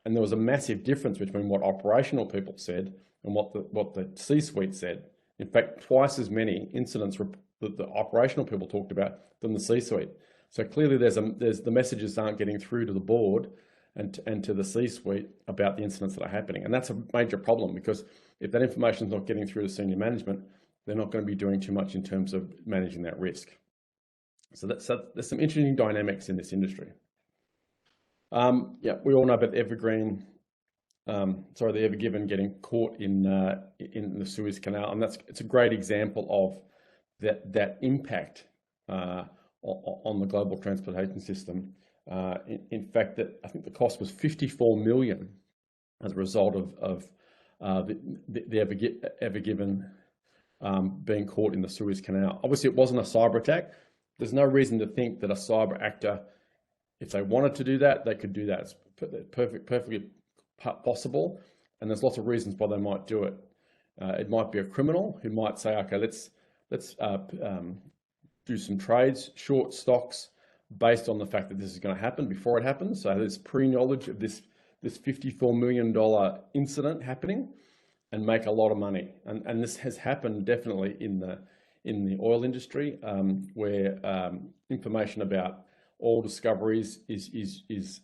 and there was a massive difference between what operational people said and what the C-suite said. In fact, twice as many incidents that the operational people talked about than the C-suite. So clearly, there's the messages aren't getting through to the board and to the C-suite about the incidents that are happening, and that's a major problem, because if that information is not getting through to senior management, they're not going to be doing too much in terms of managing that risk. So there's some interesting dynamics in this industry. Yeah, we all know about the the Ever Given getting caught in the Suez Canal, and it's a great example of that impact on the global transportation system. In fact, I think the cost was 54 million as a result of the Ever Given being caught in the Suez Canal. Obviously, it wasn't a cyber attack. There's no reason to think that a cyber actor, if they wanted to do that, they could do that. It's perfectly possible, and there's lots of reasons why they might do it. It might be a criminal who might say, okay, let's do some trades, short stocks, based on the fact that this is going to happen before it happens. So there's pre-knowledge of this $54 million incident happening, and make a lot of money. And this has happened definitely in the oil industry, where information about oil discoveries is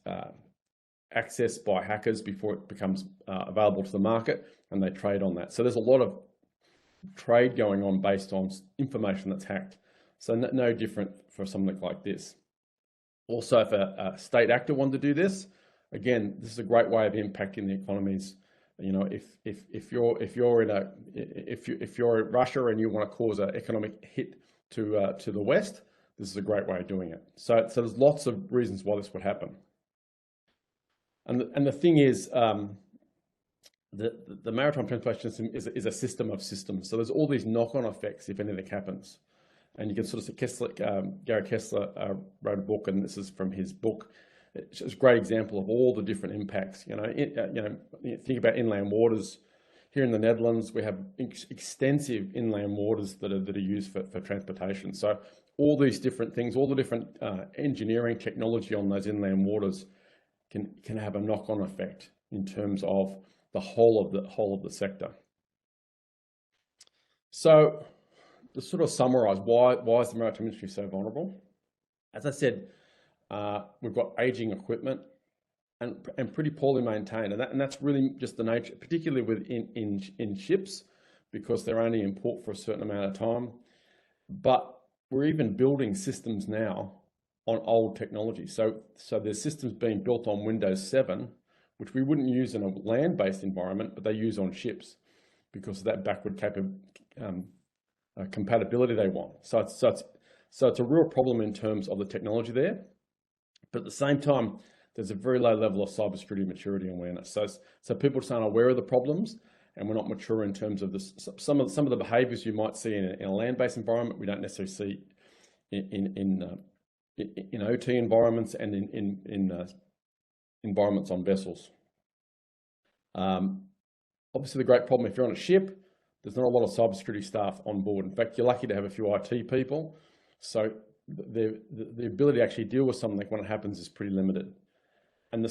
accessed by hackers before it becomes available to the market, and they trade on that. So there's a lot of trade going on based on information that's hacked. So no different for something like this. Also, if a state actor wanted to do this, again, this is a great way of impacting the economies. If you're in Russia and you want to cause an economic hit to the West, this is a great way of doing it. So there's lots of reasons why this would happen. And the thing is, the maritime transportation system is a system of systems. So there's all these knock-on effects if anything happens. And you can sort of see Gary Kessler wrote a book, and this is from his book, it's just a great example of all the different impacts. Think about inland waters. Here in the Netherlands, we have extensive inland waters that are used for transportation. So all these different things, all the different engineering technology on those inland waters can have a knock-on effect in terms of the whole of the sector. So to sort of summarize, why is the maritime industry so vulnerable? As I said, we've got aging equipment and pretty poorly maintained, and that's really just the nature, particularly in ships, because they're only in port for a certain amount of time. But we're even building systems now on old technology. So there's systems being built on Windows 7, which we wouldn't use in a land-based environment, but they use on ships because of that backward compatibility they want. So it's a real problem in terms of the technology there. But at the same time, there's a very low level of cybersecurity maturity and awareness. So people just aren't aware of the problems, and we're not mature in terms of this. Some of the behaviours you might see in a land-based environment, we don't necessarily see in OT environments and in environments on vessels. Obviously, the great problem if you're on a ship, there's not a lot of cybersecurity staff on board. In fact, you're lucky to have a few IT people. So the ability to actually deal with something when it happens is pretty limited. And the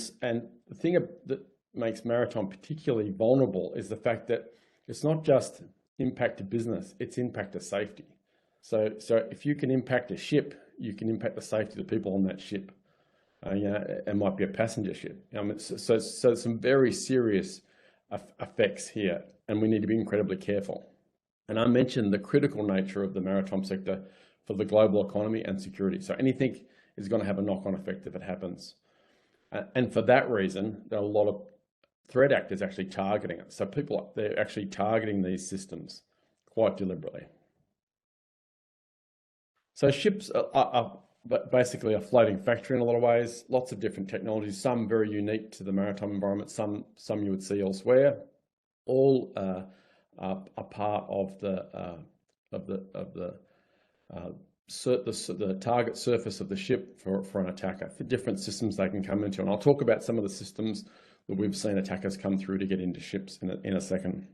thing that makes maritime particularly vulnerable is the fact that it's not just impact to business, it's impact to safety. So if you can impact a ship, you can impact the safety of the people on that ship. It might be a passenger ship. So some very serious effects here, and we need to be incredibly careful. And I mentioned the critical nature of the maritime sector for the global economy and security. So anything is going to have a knock-on effect if it happens. And for that reason, there are a lot of threat actors actually targeting it. So they're actually targeting these systems quite deliberately. So ships are basically a floating factory in a lot of ways, lots of different technologies, some very unique to the maritime environment, some you would see elsewhere, all are part of the target surface of the ship for an attacker, for different systems they can come into. And I'll talk about some of the systems that we've seen attackers come through to get into ships in a second.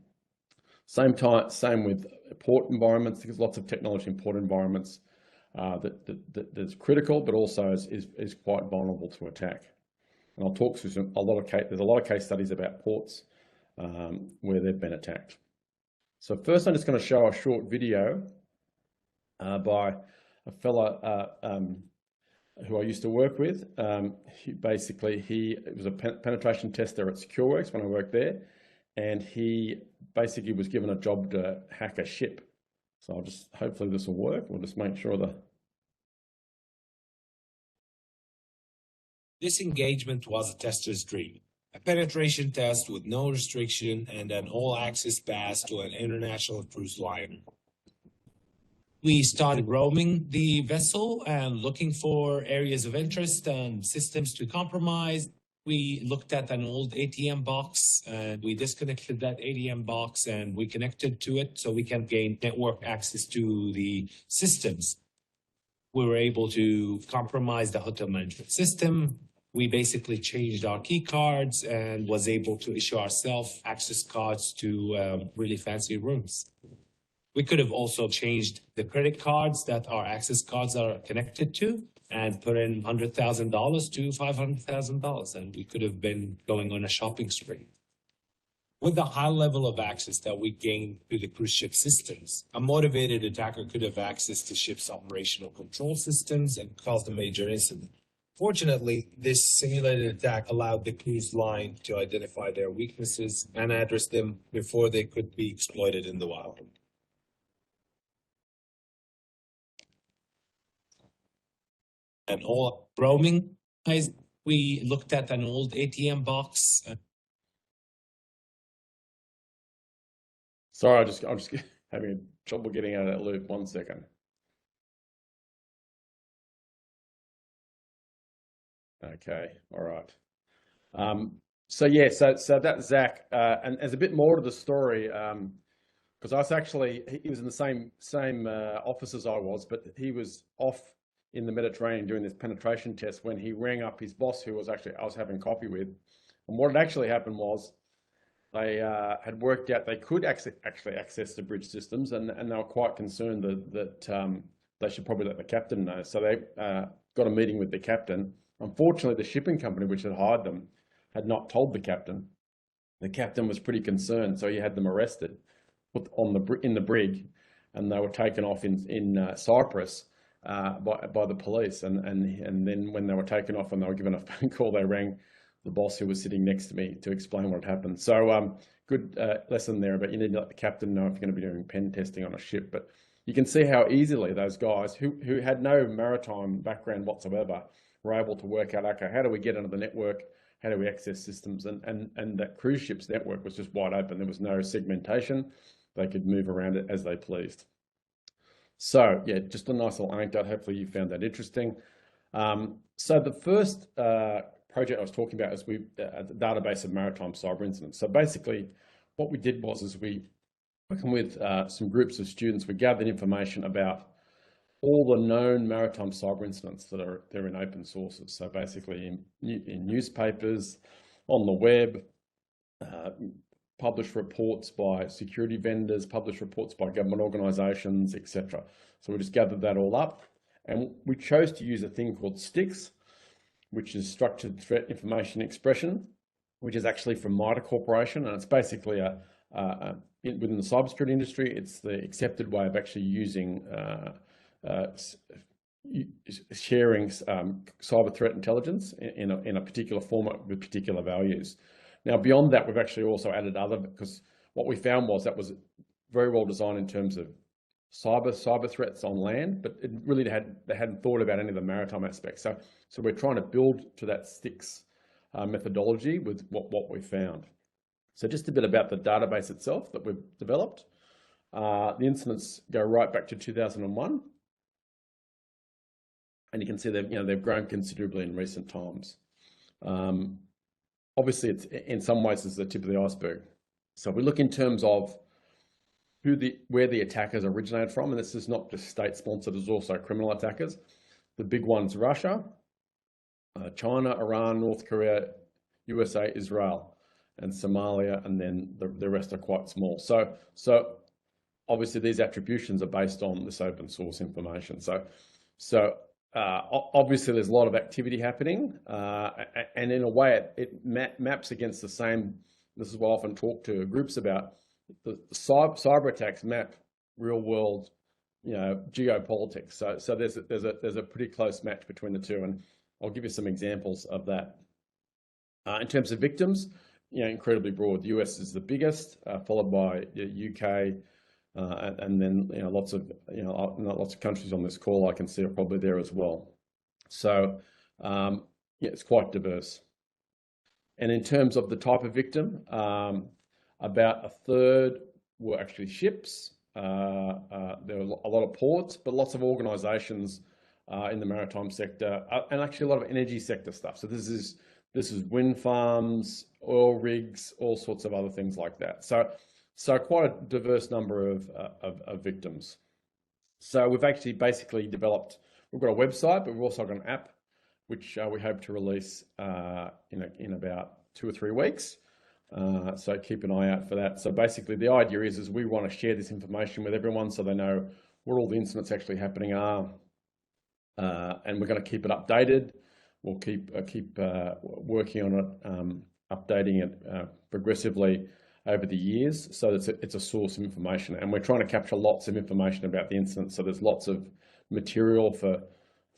Same with port environments. There's lots of technology in port environments that's critical, but also is quite vulnerable to attack. And I'll talk through there's a lot of case studies about ports where they've been attacked. So first, I'm just going to show a short video by a fella who I used to work with. He was a penetration tester at SecureWorks when I worked there, and he basically was given a job to hack a ship. So hopefully this will work. We'll just make sure that. This engagement was a tester's dream. A penetration test with no restriction and an all-access pass to an international cruise liner. We started roaming the vessel and looking for areas of interest and systems to compromise. We looked at an old ATM box and we disconnected that ATM box and we connected to it so we can gain network access to the systems. We were able to compromise the hotel management system. We basically changed our key cards and was able to issue ourselves access cards to really fancy rooms. We could have also changed the credit cards that our access cards are connected to and put in $100,000 to $500,000, and we could have been going on a shopping spree. With the high level of access that we gained to the cruise ship systems, a motivated attacker could have access to ship's operational control systems and caused a major incident. Fortunately, this simulated attack allowed the cruise line to identify their weaknesses and address them before they could be exploited in the wild. And all roaming, we looked at an old ATM box. Sorry, I'm just having trouble getting out of that loop. 1 second. Okay, all right. So that's Zach, and there's a bit more to the story because he was in the same office as I was, but he was off in the Mediterranean doing this penetration test when he rang up his boss, who was actually I was having coffee with. And what had actually happened was they had worked out they could actually access the bridge systems, and they were quite concerned that they should probably let the captain know. So they got a meeting with the captain. Unfortunately, the shipping company which had hired them had not told the captain. The captain was pretty concerned, so he had them arrested, put in the brig, and they were taken off in Cyprus by the police. And then when they were taken off and they were given a phone call, they rang the boss who was sitting next to me to explain what had happened. So good lesson there, but you need to let the captain know if you're going to be doing pen testing on a ship. But you can see how easily those guys who had no maritime background whatsoever were able to work out, okay, how do we get into the network? How do we access systems? And that cruise ship's network was just wide open. There was no segmentation. They could move around it as they pleased. So yeah, just a nice little anecdote. Hopefully you found that interesting. So the first project I was talking about is the database of maritime cyber incidents. So basically what we did was we working with some groups of students, we gathered information about all the known maritime cyber incidents they're in open sources. So basically in newspapers, on the web, published reports by security vendors, published reports by government organisations, etc. So we just gathered that all up, and we chose to use a thing called STIX, which is Structured Threat Information Expression, which is actually from MITRE Corporation, and it's basically within the cybersecurity industry, it's the accepted way of actually using sharing cyber threat intelligence in a particular format with particular values. Now, beyond that, we've actually also added other, because what we found was that was very well designed in terms of cyber threats on land, but it really they hadn't thought about any of the maritime aspects. So we're trying to build to that STIX methodology with what we found. So just a bit about the database itself that we've developed. The incidents go right back to 2001. And you can see they've grown considerably in recent times. Obviously, it's in some ways it's the tip of the iceberg. So if we look in terms of where the attackers originated from, and this is not just state-sponsored, there's also criminal attackers. The big ones: Russia, China, Iran, North Korea, USA, Israel, and Somalia, and then the rest are quite small. So obviously these attributions are based on this open source information. So obviously there's a lot of activity happening, and in a way it maps against the same. This is what I often talk to groups about. The cyber attacks map real world, geopolitics. So there's a pretty close match between the two, and I'll give you some examples of that. In terms of victims, incredibly broad. The US is the biggest, followed by the UK. And then lots of countries on this call I can see are probably there as well. So it's quite diverse. And in terms of the type of victim, about a third were actually ships. There were a lot of ports, but lots of organisations in the maritime sector, and actually a lot of energy sector stuff. So this is wind farms, oil rigs, all sorts of other things like that. So quite a diverse number of victims. So we've actually basically developed, we've got a website, but we've also got an app, which we hope to release in about 2 or 3 weeks. So keep an eye out for that. So basically the idea is we want to share this information with everyone so they know what all the incidents actually happening are. And we're going to keep it updated. We'll keep working on it, updating it progressively over the years, so it's a source of information, and we're trying to capture lots of information about the incident. So there's lots of material for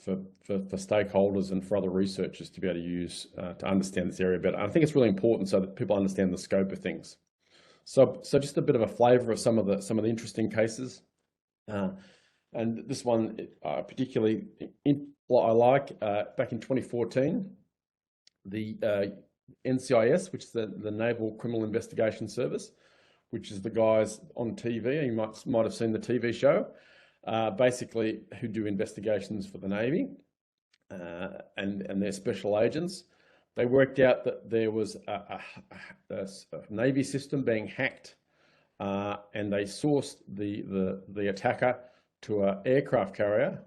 stakeholders and for other researchers to be able to use to understand this area better. I think it's really important so that people understand the scope of things. So just a bit of a flavour of some of the interesting cases, and this one particularly what I like. Back in 2014, the NCIS, which is the Naval Criminal Investigation Service, which is the guys on TV. You might have seen the TV show, basically who do investigations for the Navy and their special agents. They worked out that there was a Navy system being hacked, and they sourced the attacker to an aircraft carrier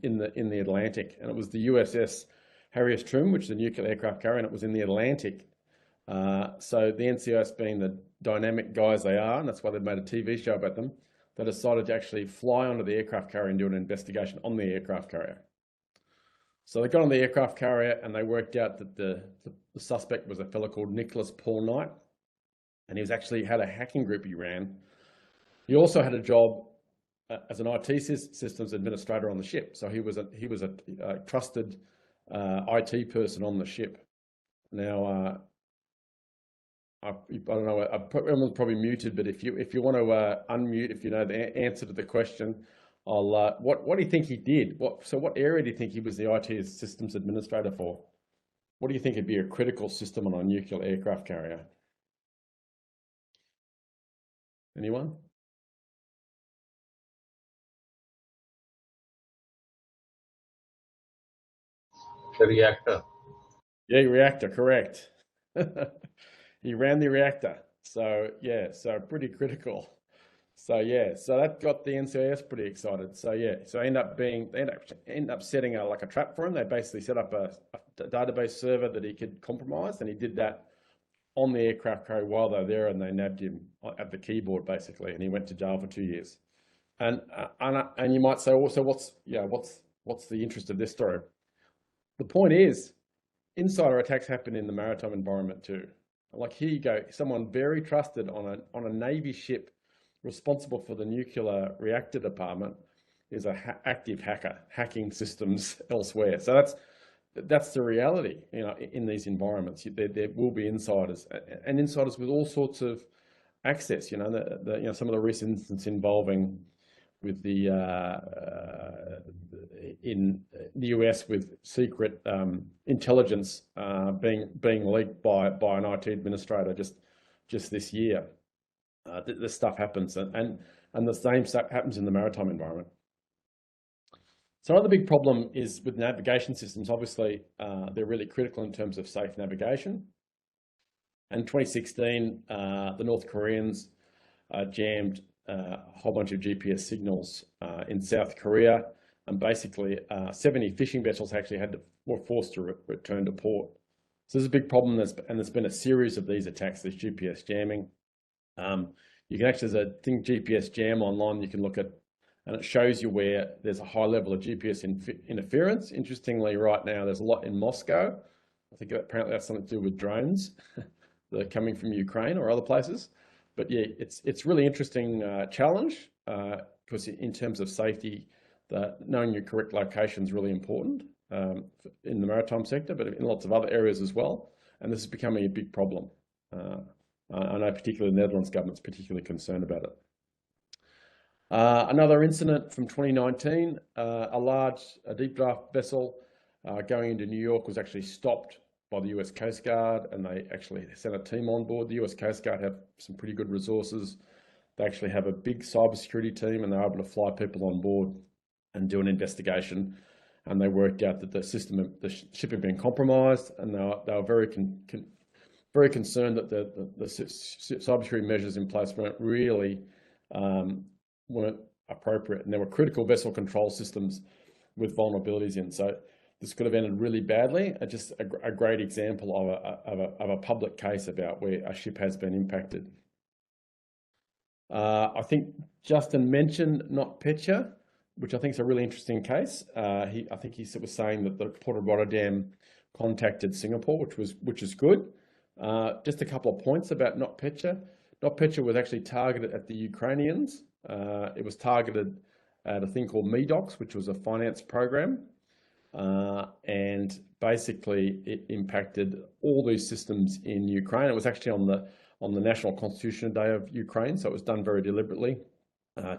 in the Atlantic, and it was the USS Harry S. Truman, which is a nuclear aircraft carrier, and it was in the Atlantic. So the NCIS, being the dynamic guys they are, and that's why they've made a TV show about them, they decided to actually fly onto the aircraft carrier and do an investigation on the aircraft carrier. So they got on the aircraft carrier and they worked out that the suspect was a fellow called Nicholas Paul Knight, and he was actually had a hacking group he ran. He also had a job as an IT systems administrator on the ship. So he was a trusted IT person on the ship. Now, I don't know, everyone's probably muted, but if you want to unmute, if you know the answer to the question, I'll. What do you think he did? What area do you think he was the IT systems administrator for? What do you think would be a critical system on a nuclear aircraft carrier? Anyone? The reactor. Yeah, reactor, correct. He ran the reactor. So yeah, so pretty critical. So yeah, so that got the NCIS pretty excited. So yeah, so they end up setting like a trap for him. They basically set up a database server that he could compromise, and he did that on the aircraft carrier while they were there, and they nabbed him at the keyboard basically, and he went to jail for 2 years. And you might say, also, what's the interest of this story? The point is, insider attacks happen in the maritime environment too. Like, here you go, someone very trusted on a Navy ship responsible for the nuclear reactor department is an active hacker hacking systems elsewhere. So that's the reality, in these environments. There will be insiders, and insiders with all sorts of access. Some of the recent instances involving with the in the US with secret intelligence being leaked by an IT administrator just this year. This stuff happens, and the same stuff happens in the maritime environment. So another big problem is with navigation systems. Obviously, they're really critical in terms of safe navigation. In 2016, the North Koreans jammed a whole bunch of GPS signals in South Korea, and basically 70 fishing vessels actually were forced to return to port. So there's a big problem, and there's been a series of these attacks, this GPS jamming. You can actually, there's a thing, GPS jam online, you can look at, and it shows you where there's a high level of GPS interference. Interestingly, right now, there's a lot in Moscow. I think apparently that's something to do with drones that are coming from Ukraine or other places. But yeah, it's really interesting challenge, because in terms of safety, knowing your correct location is really important in the maritime sector, but in lots of other areas as well. And this is becoming a big problem. I know particularly the Netherlands government's particularly concerned about it. Another incident from 2019, a deep draft vessel going into New York was actually stopped by the US Coast Guard, and they actually sent a team on board. The US Coast Guard have some pretty good resources. They actually have a big cybersecurity team, and they're able to fly people on board and do an investigation. And they worked out that the ship had been compromised, and they were very concerned that the cybersecurity measures in place weren't really weren't appropriate, and there were critical vessel control systems with vulnerabilities in. So this could have ended really badly. Just a great example of a public case about where a ship has been impacted. I think Justin mentioned NotPetya, which I think is a really interesting case. I think he was saying that the Port of Rotterdam contacted Singapore, which is good. Just a couple of points about NotPetya. NotPetya was actually targeted at the Ukrainians. It was targeted at a thing called MEDOCS, which was a finance program. And basically it impacted all these systems in Ukraine. It was actually on the National Constitution Day of Ukraine, so it was done very deliberately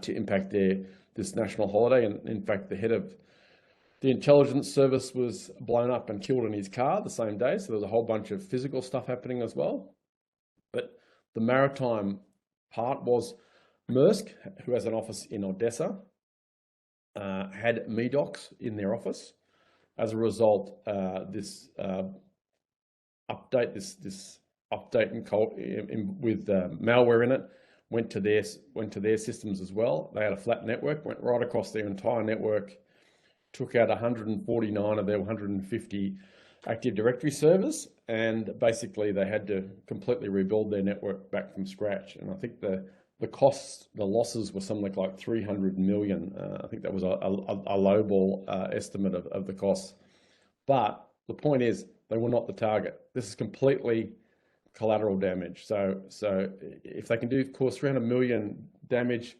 to impact this national holiday. And in fact, the head of the intelligence service was blown up and killed in his car the same day. So there was a whole bunch of physical stuff happening as well. But the maritime part was Maersk, who has an office in Odessa, had MEDOCS in their office. As a result, this update with malware in it went to their systems as well. They had a flat network, went right across their entire network took out 149 of their 150 Active Directory servers, and basically they had to completely rebuild their network back from scratch. And I think the costs, the losses were something like 300 million. I think that was a lowball estimate of the costs. But the point is, they were not the target. This is completely collateral damage. So if they can cause 300 million damage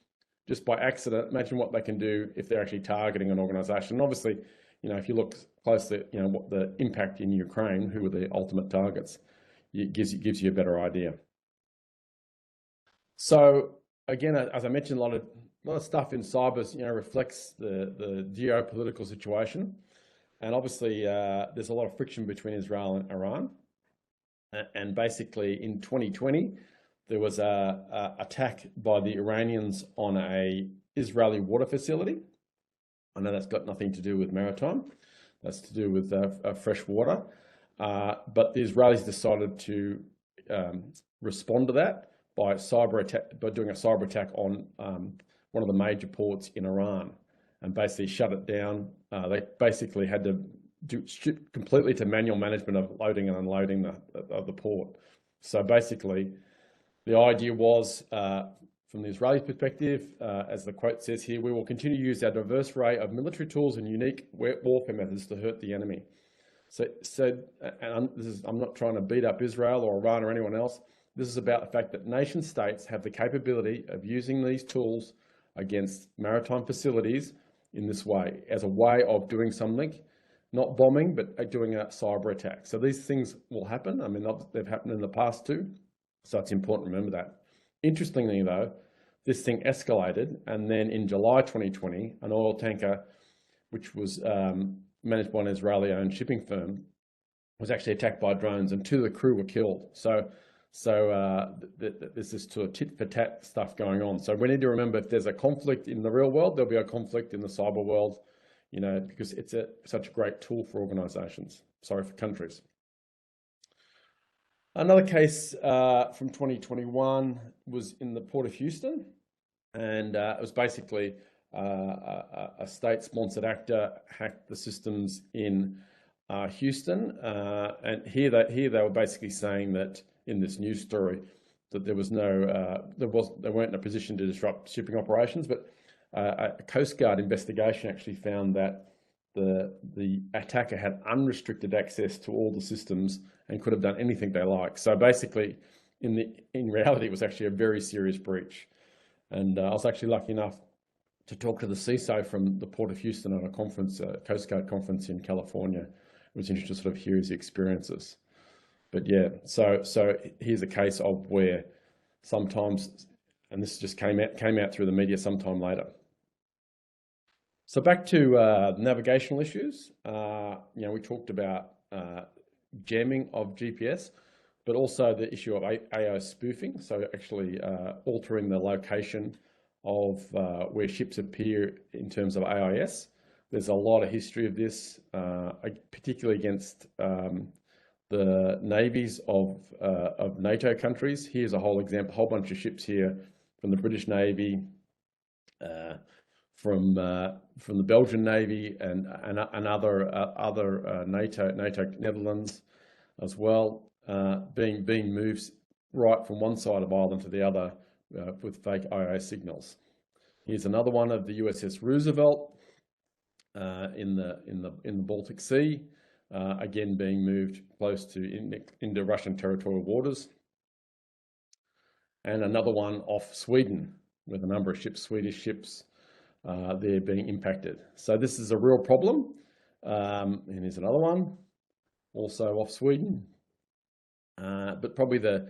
just by accident, imagine what they can do if they're actually targeting an organization. And obviously, you know, if you look closely, you know, what the impact in Ukraine, who were the ultimate targets, it gives you a better idea. So again, as I mentioned, a lot of stuff in cyber, you know, reflects the geopolitical situation, and obviously there's a lot of friction between Israel and Iran. And basically, in 2020, there was a attack by the Iranians on a Israeli water facility. I know that's got nothing to do with maritime; that's to do with fresh water. But the Israelis decided to respond to that by doing a cyber attack on one of the major ports in Iran, and basically shut it down. They basically had to shift completely to manual management of loading and unloading of the port. So basically, the idea was, from the Israeli perspective, as the quote says here, "We will continue to use our diverse array of military tools and unique warfare methods to hurt the enemy." So and I'm not trying to beat up Israel or Iran or anyone else. This is about the fact that nation states have the capability of using these tools against maritime facilities in this way, as a way of doing something, not bombing, but doing a cyber attack. So these things will happen. I mean, they've happened in the past too. So it's important to remember that. Interestingly though, this thing escalated, and then in July 2020, an oil tanker, which was managed by an Israeli-owned shipping firm, was actually attacked by drones, and 2 of the crew were killed. So there's this sort of tit-for-tat stuff going on. So we need to remember, if there's a conflict in the real world, there'll be a conflict in the cyber world, you know, because it's such a great tool for organizations, for countries. Another case from 2021 was in the Port of Houston, and it was basically a state-sponsored actor hacked the systems in Houston, and here they were basically saying that, in this news story, that there was they weren't in a position to disrupt shipping operations, but a Coast Guard investigation actually found that the attacker had unrestricted access to all the systems and could have done anything they like. So basically, in reality, it was actually a very serious breach. And I was actually lucky enough to talk to the CISO from the Port of Houston at a conference, a Coast Guard conference in California. It was interesting to sort of hear his experiences. But yeah, so here's a case of where sometimes, and this just came out through the media sometime later. So back to navigational issues. You know, we talked about jamming of GPS, but also the issue of AI spoofing. So actually altering the location of where ships appear in terms of AIS. There's a lot of history of this, particularly against the navies of NATO countries. Here's a whole bunch of ships here from the British Navy, from the Belgian Navy, and other NATO Netherlands as well, being moved right from one side of Ireland to the other with fake IIS signals. Here's another one of the USS Roosevelt in the Baltic Sea. Again, being moved close to into Russian territorial waters, and another one off Sweden with a number of ships, Swedish ships, they're being impacted. So this is a real problem. And here's another one, also off Sweden. But probably the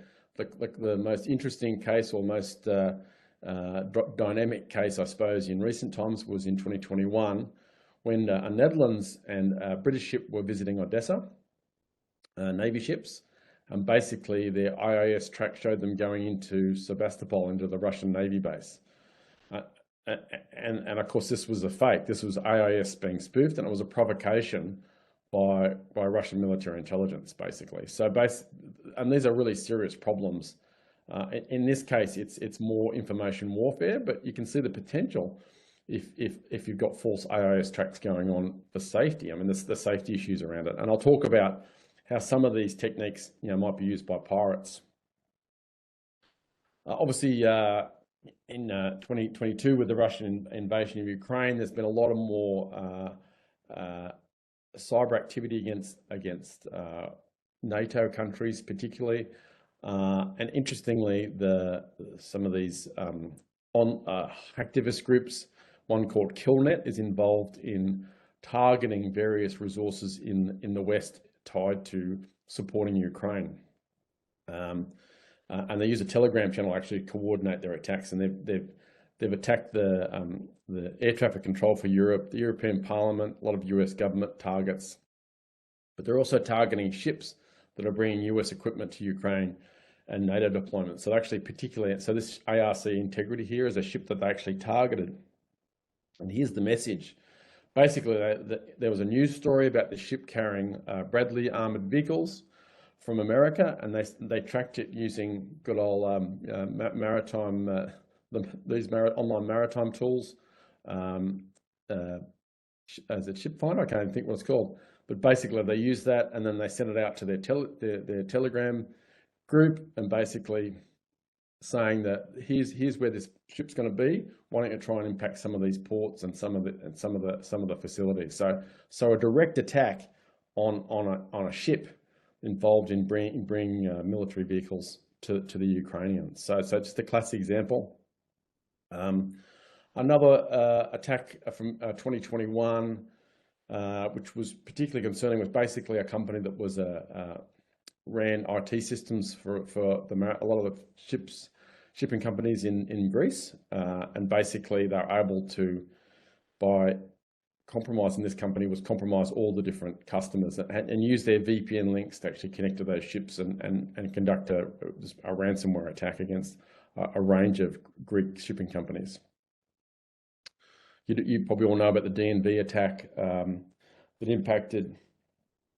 most interesting case, or most dynamic case, I suppose, in recent times was in 2021. When a Netherlands and a British ship were visiting Odessa, Navy ships, and basically their IIS track showed them going into Sebastopol, into the Russian Navy base. And of course, this was a fake. This was AIS being spoofed, and it was a provocation by Russian military intelligence, basically. So and these are really serious problems. In this case, it's more information warfare, but you can see the potential if you've got false AIS tracks going on for safety. I mean, there's the safety issues around it, and I'll talk about how some of these techniques, might be used by pirates. Obviously, in 2022, with the Russian invasion of Ukraine, there's been a lot of more cyber activity against NATO countries, particularly. And interestingly, some of these hacktivist groups, one called KillNet, is involved in targeting various resources in the West tied to supporting Ukraine. And they use a Telegram channel to actually coordinate their attacks. And they've attacked the air traffic control for Europe, the European Parliament, a lot of US government targets. But they're also targeting ships that are bringing US equipment to Ukraine and NATO deployment. So actually so this ARC Integrity here is a ship that they actually targeted. And here's the message. Basically, there was a news story about the ship carrying Bradley armored vehicles from America, and they tracked it using good old maritime, these online maritime tools. As a ship finder, I can't even think what it's called. But basically, they use that, and then they send it out to their Telegram group, and basically saying that here's where this ship's going to be. Why don't you try and impact some of these ports and some of the facilities? So a direct attack on a ship involved in bringing military vehicles to the Ukrainians. So just a classic example. Another attack from 2021, which was particularly concerning, was basically a company that was ran IT systems for a lot of the shipping companies in Greece, and basically they're able to, by compromising this company, was compromise all the different customers and use their VPN links to actually connect to those ships and conduct a ransomware attack against a range of Greek shipping companies. You probably all know about the DNV attack that impacted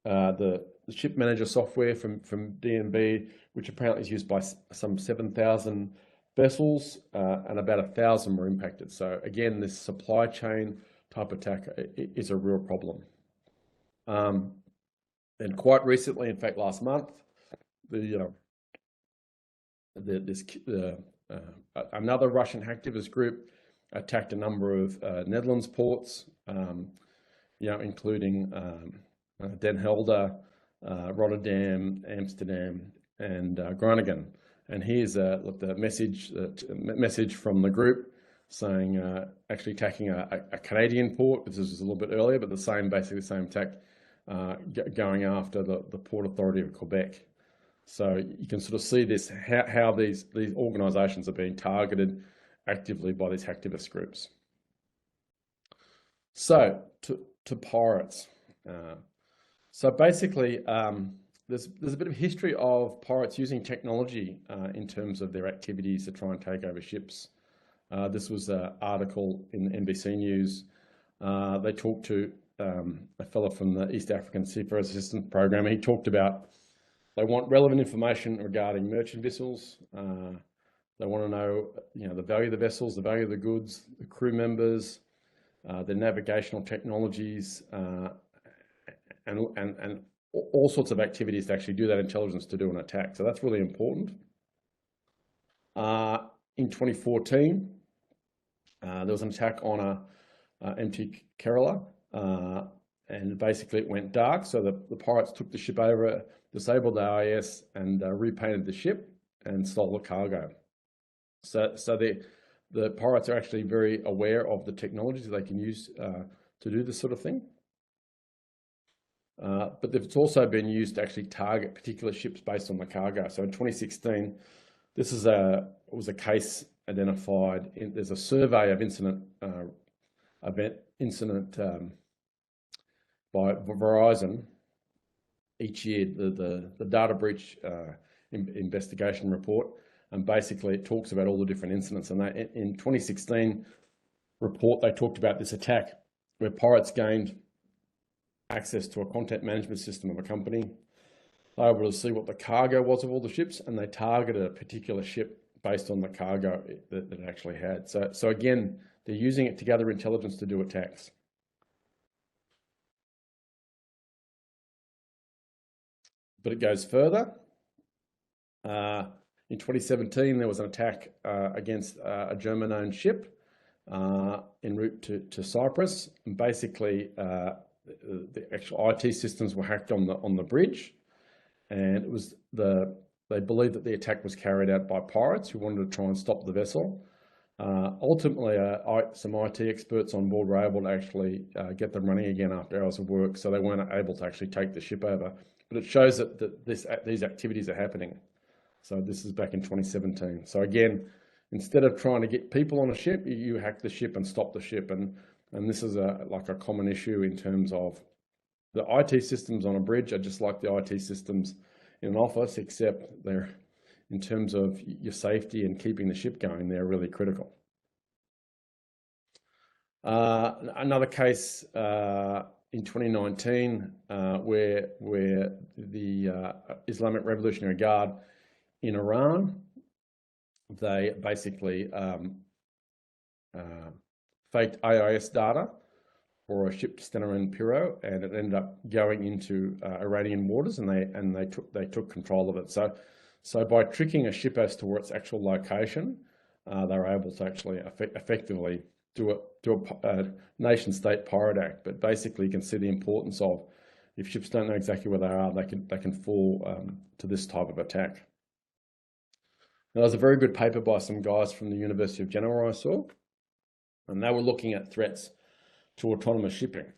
the ship manager software from DNV, which apparently is used by some 7,000 vessels, and about 1,000 were impacted. So again, this supply chain type attack is a real problem. And quite recently, in fact, last month, another Russian hacktivist group attacked a number of Netherlands ports, including Den Helder, Rotterdam, Amsterdam, and Groningen. And here's the message from the group saying actually attacking a Canadian port. This was a little bit earlier, but basically the same attack going after the Port Authority of Quebec. So you can sort of see this, how these organisations are being targeted actively by these hacktivist groups. So to pirates. So basically, there's a bit of history of pirates using technology in terms of their activities to try and take over ships. This was an article in NBC News. They talked to a fellow from the East African Seafarers Assistance Program. He talked about they want relevant information regarding merchant vessels. They want to know, the value of the vessels, the value of the goods, the crew members, the navigational technologies, and all sorts of activities to actually do that intelligence to do an attack. So that's really important. In 2014, there was an attack on a MT Kerala, and basically it went dark. So the pirates took the ship over, disabled the AIS, and repainted the ship and stole the cargo. So the pirates are actually very aware of the technologies that they can use to do this sort of thing. But it's also been used to actually target particular ships based on the cargo. So in 2016, this was a case identified. There's a survey of incident by Verizon each year, the data breach investigation report, and basically it talks about all the different incidents. And in 2016 report, they talked about this attack where pirates gained access to a content management system of a company. They were able to see what the cargo was of all the ships, and they targeted a particular ship based on the cargo that it actually had. So again, They're using it to gather intelligence to do attacks. But it goes further. In 2017, there was an attack against a German-owned ship en route to Cyprus. And basically, the actual IT systems were hacked on the bridge, and it was they believed that the attack was carried out by pirates who wanted to try and stop the vessel. Ultimately, some IT experts on board were able to actually get them running again after hours of work, so they weren't able to actually take the ship over. But it shows that these activities are happening. So this is back in 2017. So again, instead of trying to get people on a ship, you hack the ship and stop the ship. And this is like a common issue in terms of the IT systems on a bridge are just like the IT systems in an office, except they're, in terms of your safety and keeping the ship going, they're really critical. Another case in 2019 where the Islamic Revolutionary Guard in Iran, they basically faked AIS data for a ship Stena Piro, and it ended up going into Iranian waters, and they took control of it. So by tricking a ship as to its actual location, they were able to actually effectively do a nation-state pirate act. But basically, you can see the importance of, if ships don't know exactly where they are, they can fall to this type of attack. Now, there's a very good paper by some guys from the University of Genoa I saw, and they were looking at threats to autonomous shipping.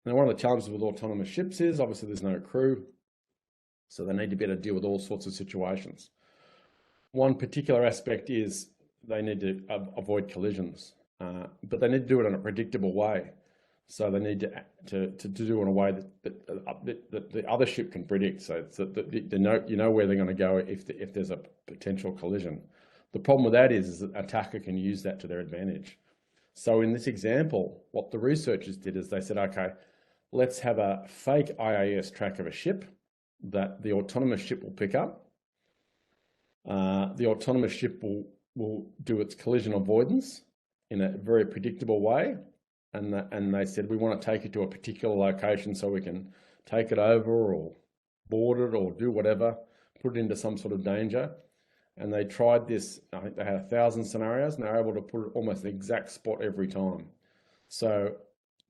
Now, one of the challenges with autonomous ships is obviously there's no crew, so they need to be able to deal with all sorts of situations. One particular aspect is they need to avoid collisions, but they need to do it in a predictable way. So they need to do it in a way that the other ship can predict, so that you know where they're going to go if there's a potential collision. The problem with that is that an attacker can use that to their advantage. So in this example, what the researchers did is they said, okay, let's have a fake IAS track of a ship that the autonomous ship will pick up. The autonomous ship will do its collision avoidance in a very predictable way. And they said, we want to take it to a particular location so we can take it over or board it or do whatever, put it into some sort of danger. And they tried this, I think they had 1,000 scenarios, and they were able to put it almost the exact spot every time. So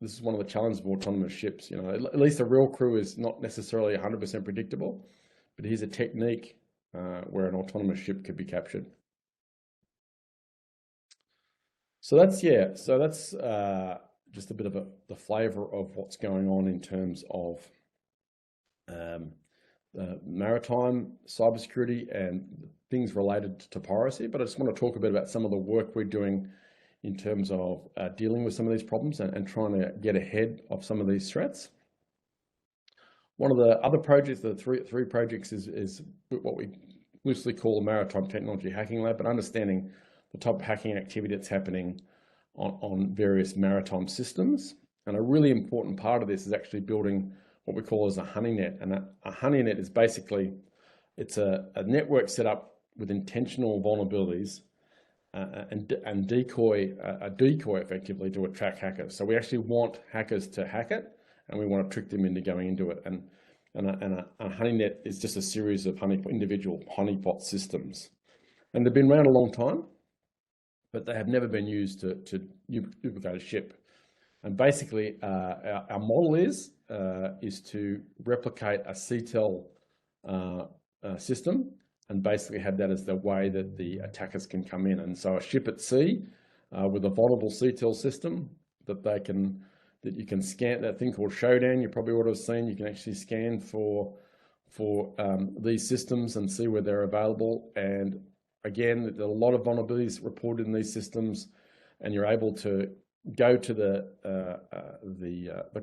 this is one of the challenges of autonomous ships. You know, at least a real crew is not necessarily 100% predictable, but here's a technique where an autonomous ship could be captured. So that's just a bit of the flavour of what's going on in terms of maritime cybersecurity and things related to piracy. But I just want to talk a bit about some of the work we're doing in terms of dealing with some of these problems and trying to get ahead of some of these threats. One of the other projects, the three projects, is what we loosely call a Maritime Technology Hacking Lab, but understanding the type of hacking activity that's happening on various maritime systems. And a really important part of this is actually building what we call as a honeynet. And a honeynet is basically, it's a network set up with intentional vulnerabilities and a decoy effectively to attract hackers. So we actually want hackers to hack it, and we want to trick them into going into it. And a honeynet is just a series of individual honeypot systems. And they've been around a long time, but they have never been used to duplicate a ship. And basically, our model is to replicate a CTEL system and basically have that as the way that the attackers can come in. And so a ship at sea with a vulnerable CTEL system that you can scan, that thing called Showdown, you probably would have seen. You can actually scan for these systems and see where they're available. And again, there are a lot of vulnerabilities reported in these systems, and you're able to go to the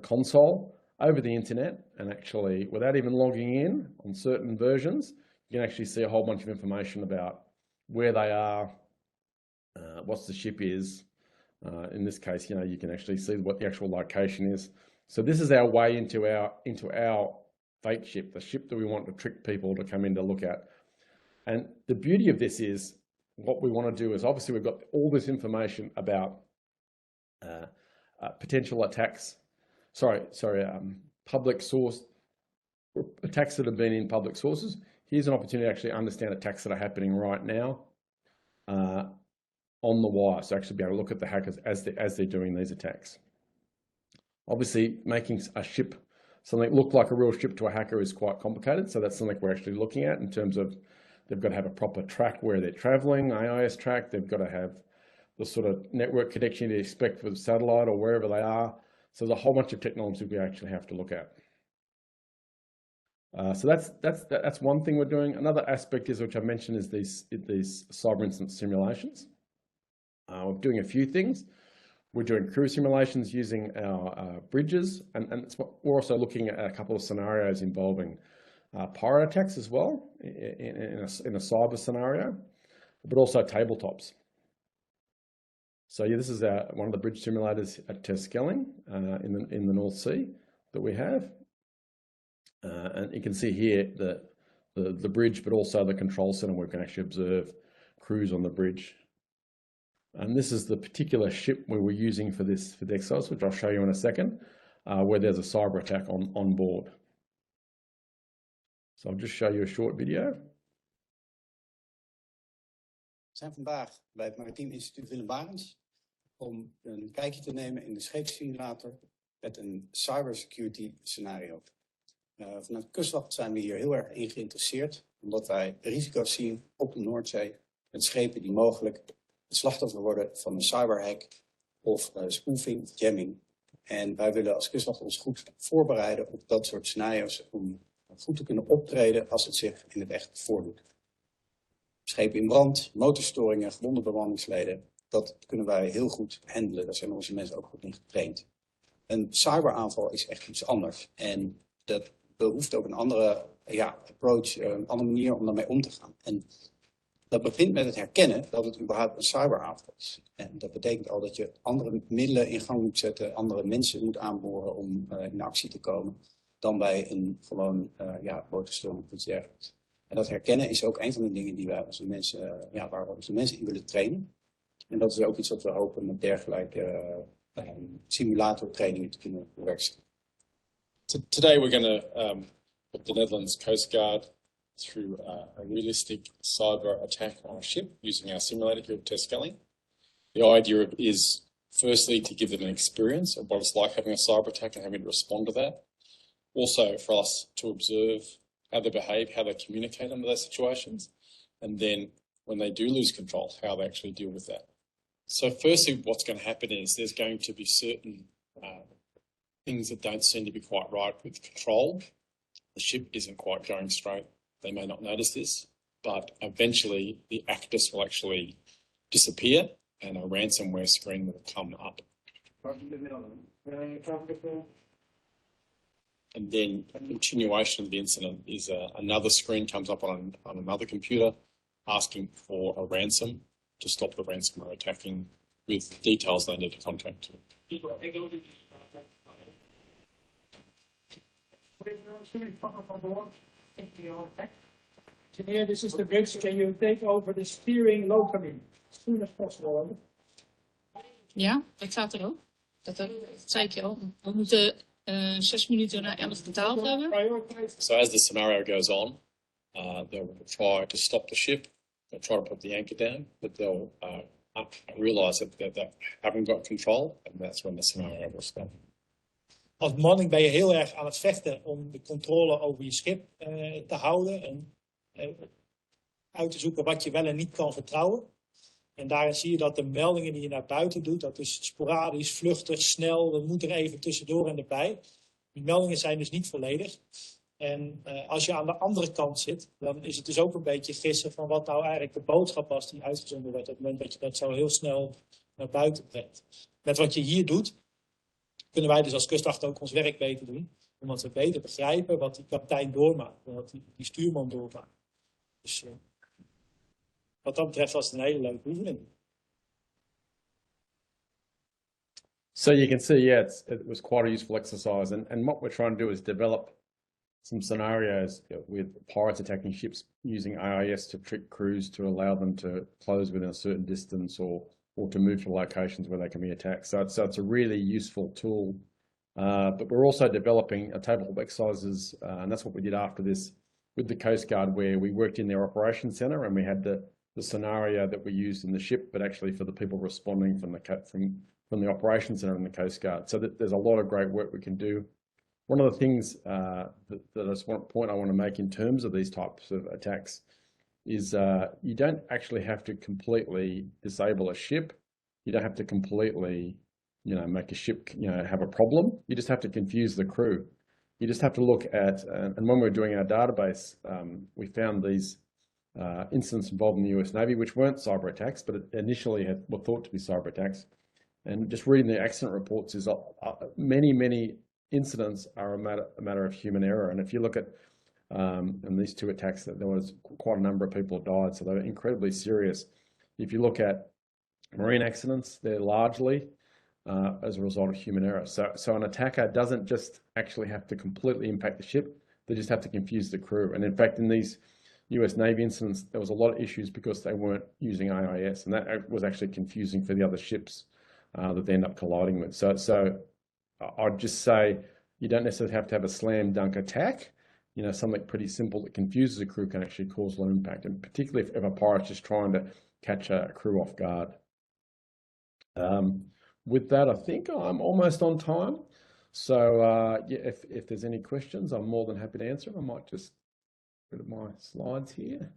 console over the internet and actually, without even logging in on certain versions, you can actually see a whole bunch of information about where they are, what the ship is. In this case, you know, you can actually see what the actual location is. So this is our way into our fake ship, the ship that we want to trick people to come in to look at. And the beauty of this is, what we want to do is, obviously we've got all this information about potential attacks. Public source attacks that have been in public sources. Here's an opportunity to actually understand attacks that are happening right now on the wire. So actually be able to look at the hackers as they're doing these attacks. Obviously, making a ship something look like a real ship to a hacker is quite complicated. So that's something we're actually looking at in terms of they've got to have a proper track where they're traveling, AIS track. They've got to have the sort of network connection you expect with satellite or wherever they are. So there's a whole bunch of technology we actually have to look at. So that's one thing we're doing. Another aspect is, which I mentioned, is these cyber incident simulations. We're doing a few things. We're doing crew simulations using our bridges, and we're also looking at a couple of scenarios involving pirate attacks as well in a cyber scenario, but also tabletops. So yeah, this is one of the bridge simulators at Terskelling in the North Sea that we have. And you can see here the bridge, but also the control center where we can actually observe crews on the bridge. And this is the particular ship we were using for the exercise, which I'll show you in a second, where there's a cyber attack on board. So I'll just show you a short video. We zijn vandaag bij het Maritiem Instituut Willem Barents om een kijkje te nemen in de scheepssimulator met een cybersecurity scenario. Vanuit de kustwacht zijn we hier heel erg in geïnteresseerd, omdat wij risico's zien op de Noordzee met schepen die mogelijk het slachtoffer worden van een cyberhack of spoofing of jamming. En wij willen als kustwacht ons goed voorbereiden op dat soort scenario's om goed te kunnen optreden als het zich in het echt voordoet. Schepen in brand, motorstoringen, gewonde bemanningsleden, dat kunnen wij heel goed handelen. Daar zijn onze mensen ook goed in getraind. Een cyberaanval is echt iets anders. En dat behoeft ook een andere approach, een andere manier om daarmee om te gaan. En dat begint met het herkennen dat het überhaupt een cyberaanval is. En dat betekent al dat je andere middelen in gang moet zetten, andere mensen moet aanboren om in actie te komen, dan bij een gewoon motorstoring of iets dergelijks. En dat herkennen is ook een van de dingen die wij onze mensen, waar we onze mensen in willen trainen. En dat is ook iets wat we hopen met dergelijke simulatortrainingen te kunnen bewerkstelligen. Today we're going to put the Netherlands Coast Guard through a realistic cyber attack on a ship using our simulator here at Terskelling. The idea is firstly to give them an experience of what it's like having a cyber attack and having to respond to that. Also for us to observe how they behave, how they communicate under those situations, and then when they do lose control, how they actually deal with that. So firstly, what's going to happen is there's going to be certain things that don't seem to be quite right with control. The ship isn't quite going straight. They may not notice this, but eventually the actus will actually disappear and a ransomware screen will come up. And then a continuation of the incident is another screen comes up on another computer asking for a ransom to stop the ransomware attacking with details they need to contact. Engineer, this is the bridge. Can you take over the steering locally as soon as possible? Ja, dat staat er ook. Dat zei ik je al. We moeten 6 minuten naar 11 betaald hebben. So as the scenario goes on, they'll try to stop the ship. They'll try to put the anchor down, but they'll realize that they haven't got control, and that's when the scenario will stop. Als bemanning ben je heel erg aan het vechten om de controle over je schip te houden en uit te zoeken wat je wel en niet kan vertrouwen. En daarin zie je dat de meldingen die je naar buiten doet, dat is sporadisch, vluchtig, snel, we moeten er even tussendoor en erbij. Die meldingen zijn dus niet volledig. En als je aan de andere kant zit, dan is het dus ook een beetje gissen van wat nou eigenlijk de boodschap was die uitgezonden werd op het moment dat je dat zo heel snel naar buiten brengt. Met wat je hier doet, kunnen wij dus als kustwacht ook ons werk beter doen. Omdat we beter begrijpen wat die kapitein doormaakt, wat die stuurman doormaakt. Dus wat dat betreft was het een hele leuke oefening. So you can see, it was quite a useful exercise. And what we're trying to do is develop some scenarios with pirates attacking ships using AIS to trick crews to allow them to close within a certain distance or or to move to locations where they can be attacked. So it's a really useful tool. But we're also developing a table of exercises, and that's what we did after this with the Coast Guard, where we worked in their operations centre and we had the scenario that we used in the ship, but actually for the people responding from the operations centre in the Coast Guard. So there's a lot of great work we can do. One of the things that I just want to make in terms of these types of attacks is you don't actually have to completely disable a ship. You don't have to completely, make a ship, have a problem. You just have to confuse the crew. You just have to look at, and when we were doing our database, we found these incidents involving the US Navy, which weren't cyber attacks, but initially were thought to be cyber attacks. And just reading the accident reports is many incidents are a matter of human error. And if you look at and these two attacks, there was quite a number of people died, so they were incredibly serious. If you look at marine accidents, they're largely as a result of human error. So an attacker doesn't just actually have to completely impact the ship, they just have to confuse the crew. And in fact, in these US Navy incidents, there was a lot of issues because they weren't using AIS, and that was actually confusing for the other ships that they end up colliding with. So I'd just say you don't necessarily have to have a slam dunk attack. Something pretty simple that confuses a crew can actually cause a lot of impact, and particularly if a pirate's just trying to catch a crew off guard. With that, I think I'm almost on time. So yeah, if there's any questions, I'm more than happy to answer them. I might just go to my slides here.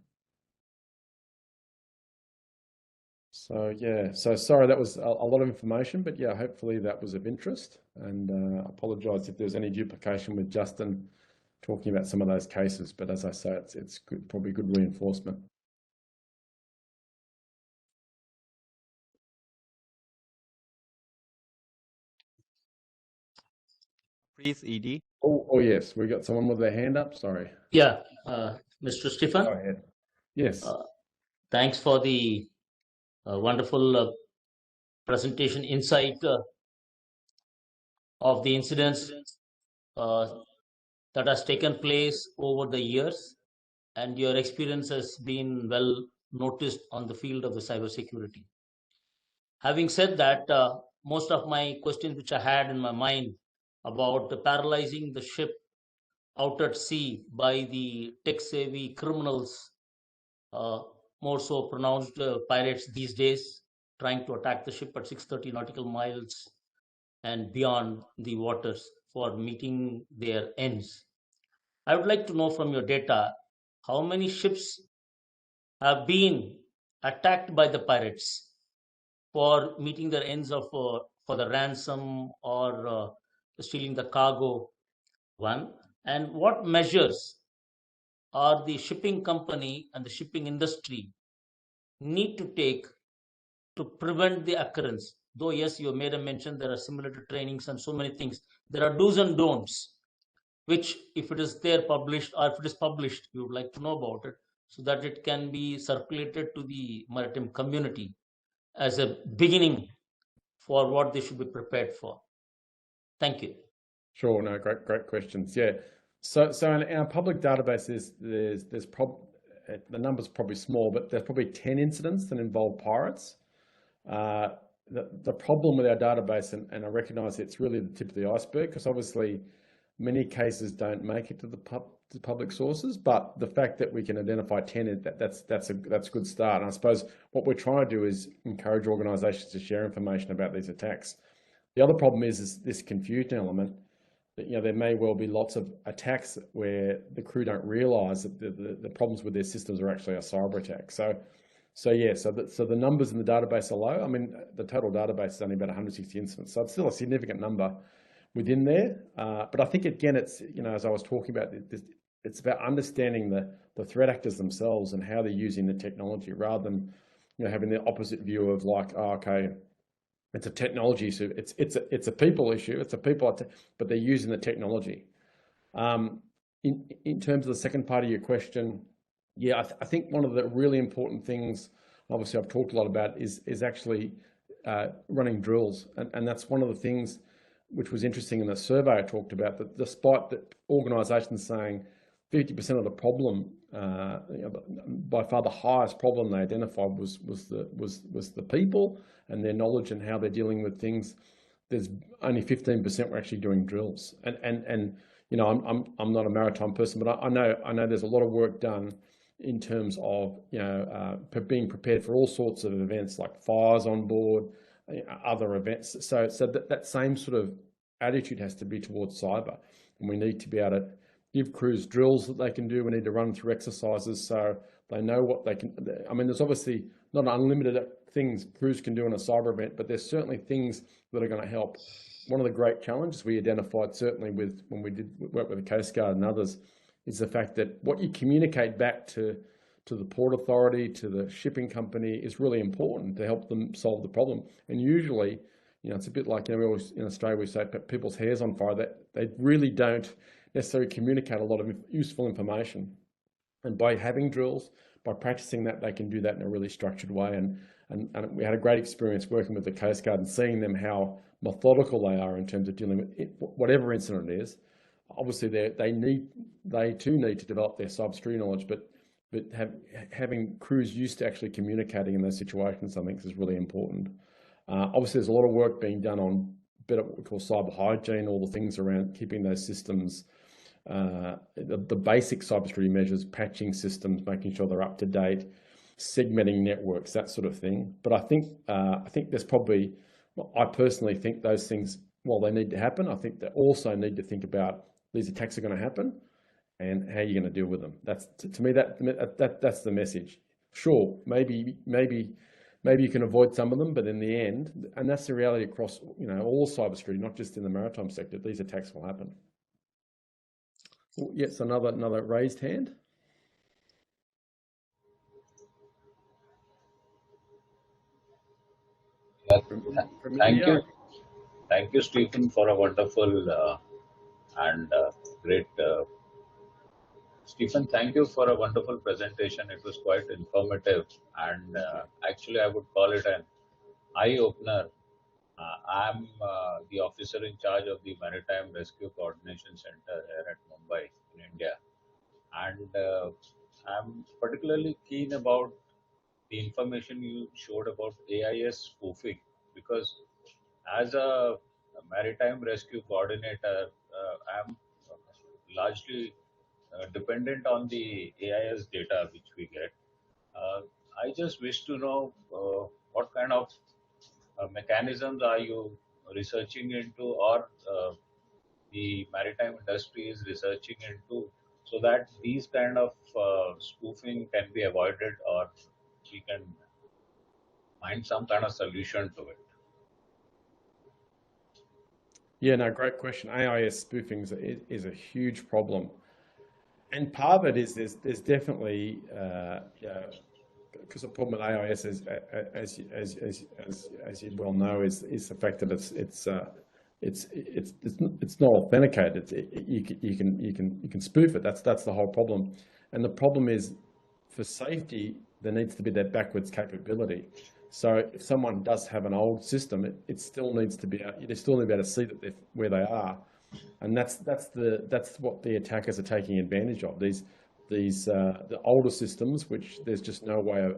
So yeah, so sorry, that was a lot of information, but yeah, hopefully that was of interest. And I apologise if there's any duplication with Justin talking about some of those cases, but as I say, it's good, probably good reinforcement. Please, ED. Oh yes, we got someone with their hand up. Sorry. Yeah, Mr. Stephen. Go ahead. Yes. Thanks for the wonderful presentation insight of the incidents that has taken place over the years, and your experience has been well noticed on the field of the cybersecurity. Having said that, most of my questions which I had in my mind about paralyzing the ship out at sea by the tech-savvy criminals, more so pronounced pirates these days, trying to attack the ship at 630 nautical miles and beyond the waters for meeting their ends. I would like to know from your data, how many ships have been attacked by the pirates for meeting their ends of for the ransom or stealing the cargo, one, and what measures are the shipping company and the shipping industry need to take to prevent the occurrence? Though yes, you made a mention there are simulator trainings and so many things. There are do's and don'ts, which if it is there published, or if it is published, we would like to know about it so that it can be circulated to the maritime community as a beginning for what they should be prepared for. Thank you. Sure, no, great questions. Yeah, so in our public databases, there's the number's probably small, but there's probably 10 incidents that involve pirates. The problem with our database, and I recognise it's really the tip of the iceberg, because obviously many cases don't make it to the public sources, but the fact that we can identify 10, that's a good start. And I suppose what we're trying to do is encourage organisations to share information about these attacks. The other problem is this confusion element, that there may well be lots of attacks where the crew don't realise that the problems with their systems are actually a cyber attack. So the numbers in the database are low. I mean, the total database is only about 160 incidents, so it's still a significant number within there. But I think again, it's as I was talking about, it's about understanding the threat actors themselves and how they're using the technology, rather than having the opposite view of like, oh, okay, it's a technology issue. It's a people issue. It's a people, but they're using the technology. In terms of the second part of your question, yeah, I think one of the really important things, obviously I've talked a lot about, is actually running drills, and that's one of the things which was interesting in the survey I talked about, that despite the organisations saying 50% of the problem by far the highest problem they identified was the people and their knowledge and how they're dealing with things. There's only 15% were actually doing drills, and you know, I'm not a maritime person, but I know there's a lot of work done in terms of, you know, being prepared for all sorts of events like fires on board, other events. So that same sort of attitude has to be towards cyber, and we need to be able to give crews drills that they can do. We need to run through exercises so they know what they can. I mean, there's obviously not unlimited things crews can do in a cyber event, but there's certainly things that are going to help. One of the great challenges we identified, certainly when we did work with the Coast Guard and others, is the fact that what you communicate back to the port authority, to the shipping company, is really important to help them solve the problem. And usually, you know, it's a bit like, you know, we always in Australia we say people's hair's on fire. That they really don't necessarily communicate a lot of useful information. And by having drills, by practicing that, they can do that in a really structured way. And we had a great experience working with the Coast Guard and seeing them how methodical they are in terms of dealing with it, whatever incident it is. Obviously, they too need to develop their cybersecurity knowledge, but having crews used to actually communicating in those situations, I think, is really important. Obviously, there's a lot of work being done on better what we call cyber hygiene, all the things around keeping those systems, the basic cybersecurity measures, patching systems, making sure they're up to date, segmenting networks, that sort of thing. But I think there's probably, I personally think those things, while they need to happen, I think they also need to think about these attacks are going to happen and how you're going to deal with them. That's, to me, that's the message. Sure, maybe you can avoid some of them, but in the end, and that's the reality across, you know, all cybersecurity, not just in the maritime sector, these attacks will happen. Yes, another raised hand. Thank you, Stephen, for a wonderful and great. Stephen, thank you for a wonderful presentation. It was quite informative, and actually, I would call it an eye-opener. I'm the officer in charge of the Maritime Rescue Coordination Center here at Mumbai, in India, and I'm particularly keen about the information you showed about AIS spoofing, because as a maritime rescue coordinator, I'm largely dependent on the AIS data which we get. I just wish to know what kind of mechanisms are you researching into, or the maritime industry is researching into, so that these kind of spoofing can be avoided, or we can find some kind of solution to it. Yeah, no, great question. AIS spoofing is a huge problem, and part of it is there's definitely because the problem with AIS is, as you well know, is the fact that it's not authenticated. You can spoof it. That's the whole problem, and the problem is, for safety, there needs to be that backwards capability. So if someone does have an old system, it still needs to be, they still need to be able to see that where they are, and that's what the attackers are taking advantage of. The older systems, which there's just no way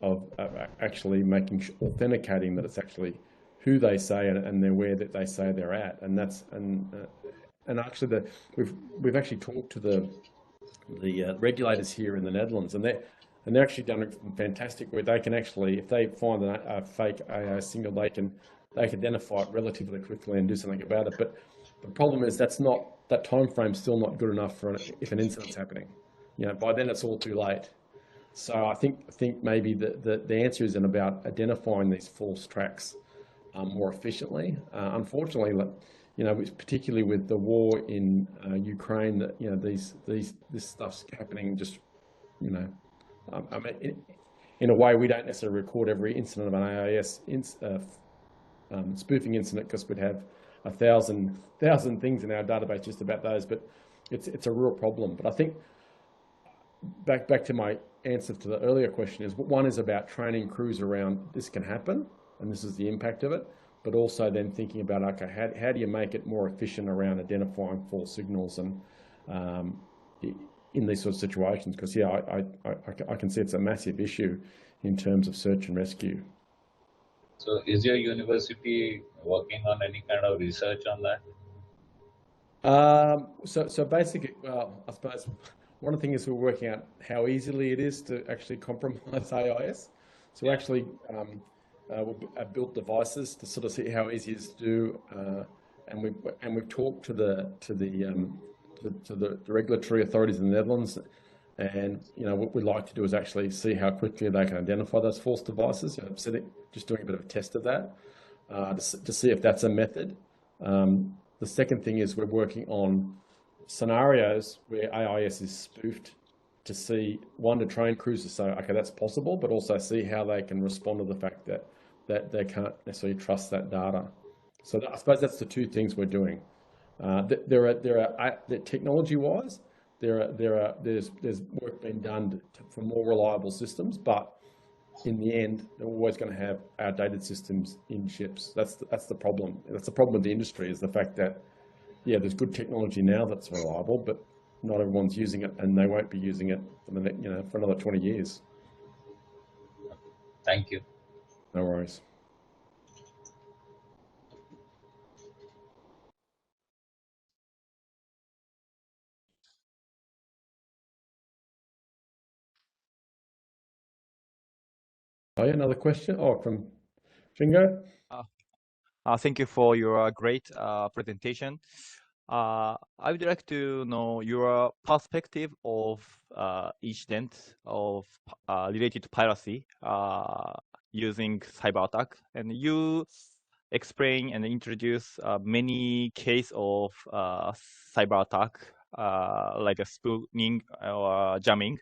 of actually authenticating that it's actually who they say and they're where that they say they're at, and actually we've actually talked to the regulators here in the Netherlands, and they're actually done fantastic where they can actually, if they find a fake AIS signal, they can identify it relatively quickly and do something about it. But the problem is that time frame's still not good enough for if an incident's happening. You know, by then it's all too late. So I think maybe the answer isn't about identifying these false tracks more efficiently. Unfortunately, you know, particularly with the war in Ukraine, that, you know, this stuff's happening just, you know, I mean, in a way, we don't necessarily record every incident of an AIS spoofing incident, because we'd have 1,000 things in our database just about those. But it's a real problem. But I think back to my answer to the earlier question is, one is about training crews around this can happen and this is the impact of it, but also then thinking about, okay, how do you make it more efficient around identifying false signals? And in these sort of situations, because yeah, I can see it's a massive issue in terms of search and rescue. So is your university working on any kind of research on that? So basically, well, I suppose one of the things is we're working out how easily it is to actually compromise AIS. So we actually we've built devices to sort of see how easy it is to do, and we've talked to the regulatory authorities in the Netherlands, and what we'd like to do is actually see how quickly they can identify those false devices. Just doing a bit of a test of that to see if that's a method. The second thing is we're working on scenarios where AIS is spoofed to see, one, to train crews to say, okay, that's possible, but also see how they can respond to the fact that they can't necessarily trust that data. So I suppose that's the two things we're doing. Technology-wise, there's work being done for more reliable systems, but in the end, they're always going to have outdated systems in ships. That's the problem. That's the problem with the industry, is the fact that, yeah, there's good technology now that's reliable, but not everyone's using it, and they won't be using it for another 20 years. Thank you. No worries. Oh, yeah, another question? Oh, from Shingo? Thank you for your great presentation. I would like to know your perspective of incidents of related to piracy using cyber attack, and you explain and introduce many cases of cyber attack like a spooning or jamming,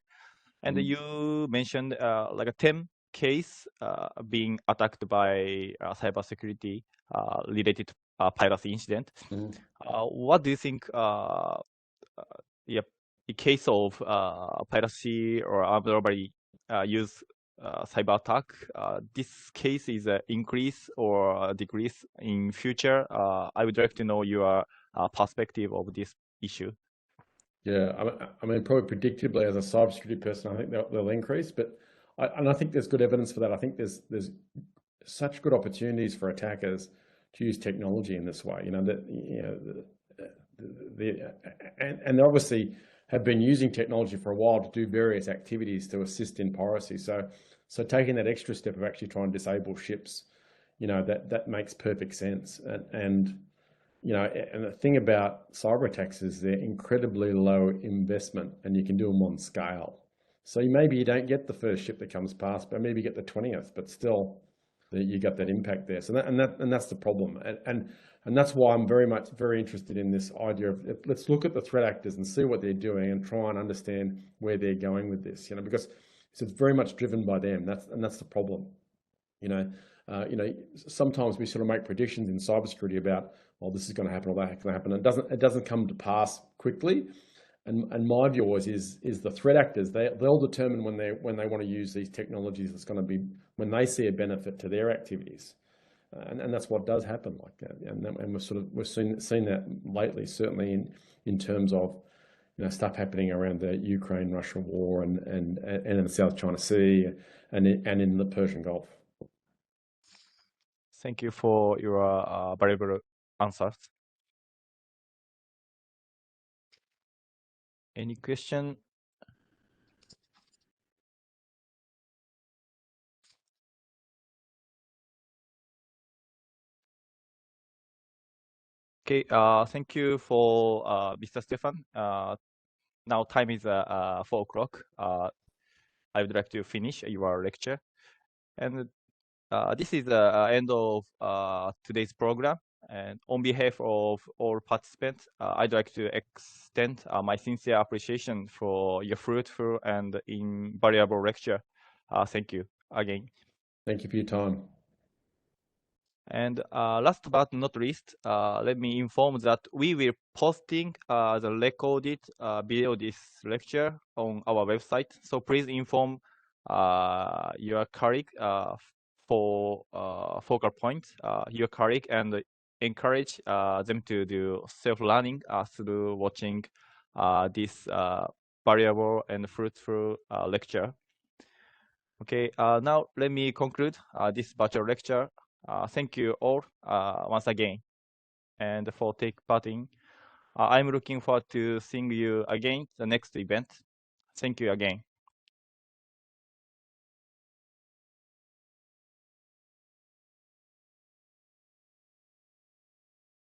and you mentioned like a 10 case being attacked by cybersecurity related piracy incident. What do you think? In case of piracy or armed robbery use cyber attack, this case is increase or decrease in future. I would like to know your perspective of this issue. Yeah, I mean, probably predictably, as a cybersecurity person, I think they'll increase, but I think there's good evidence for that. I think there's such good opportunities for attackers to use technology in this way. And they obviously have been using technology for a while to do various activities to assist in piracy. So taking that extra step of actually trying to disable ships, that makes perfect sense. And the thing about cyber attacks is they're incredibly low investment, and you can do them on scale. So maybe you don't get the first ship that comes past, but maybe you get the 20th, but still you got that impact there. So that's the problem. And that's why I'm very interested in this idea of let's look at the threat actors and see what they're doing and try and understand where they're going with this, because it's very much driven by them. That's the problem. Sometimes we sort of make predictions in cybersecurity about, well, this is going to happen or that's going to happen. It doesn't come to pass quickly. And my view always is the threat actors, they'll determine when they want to use these technologies. It's going to be when they see a benefit to their activities, and that's what does happen like that. And we've seen that lately, certainly in terms of stuff happening around the Ukraine-Russia war and in the South China Sea and in the Persian Gulf. Thank you for your valuable answers. Any question? Okay, thank you for Mr. Stefan. Now time is 4 o'clock. I would like to finish your lecture. And this is the end of today's program. And on behalf of all participants, I'd like to extend my sincere appreciation for your fruitful and invaluable lecture. Thank you again. Thank you for your time. And last but not least, let me inform that we will posting the recorded video of this lecture on our website. So please inform your colleague for focal points, your colleague, and encourage them to do self-learning through watching this valuable and fruitful lecture. Okay, now let me conclude this virtual lecture. Thank you all once again, and for take part in. I'm looking forward to seeing you again the next event. Thank you again.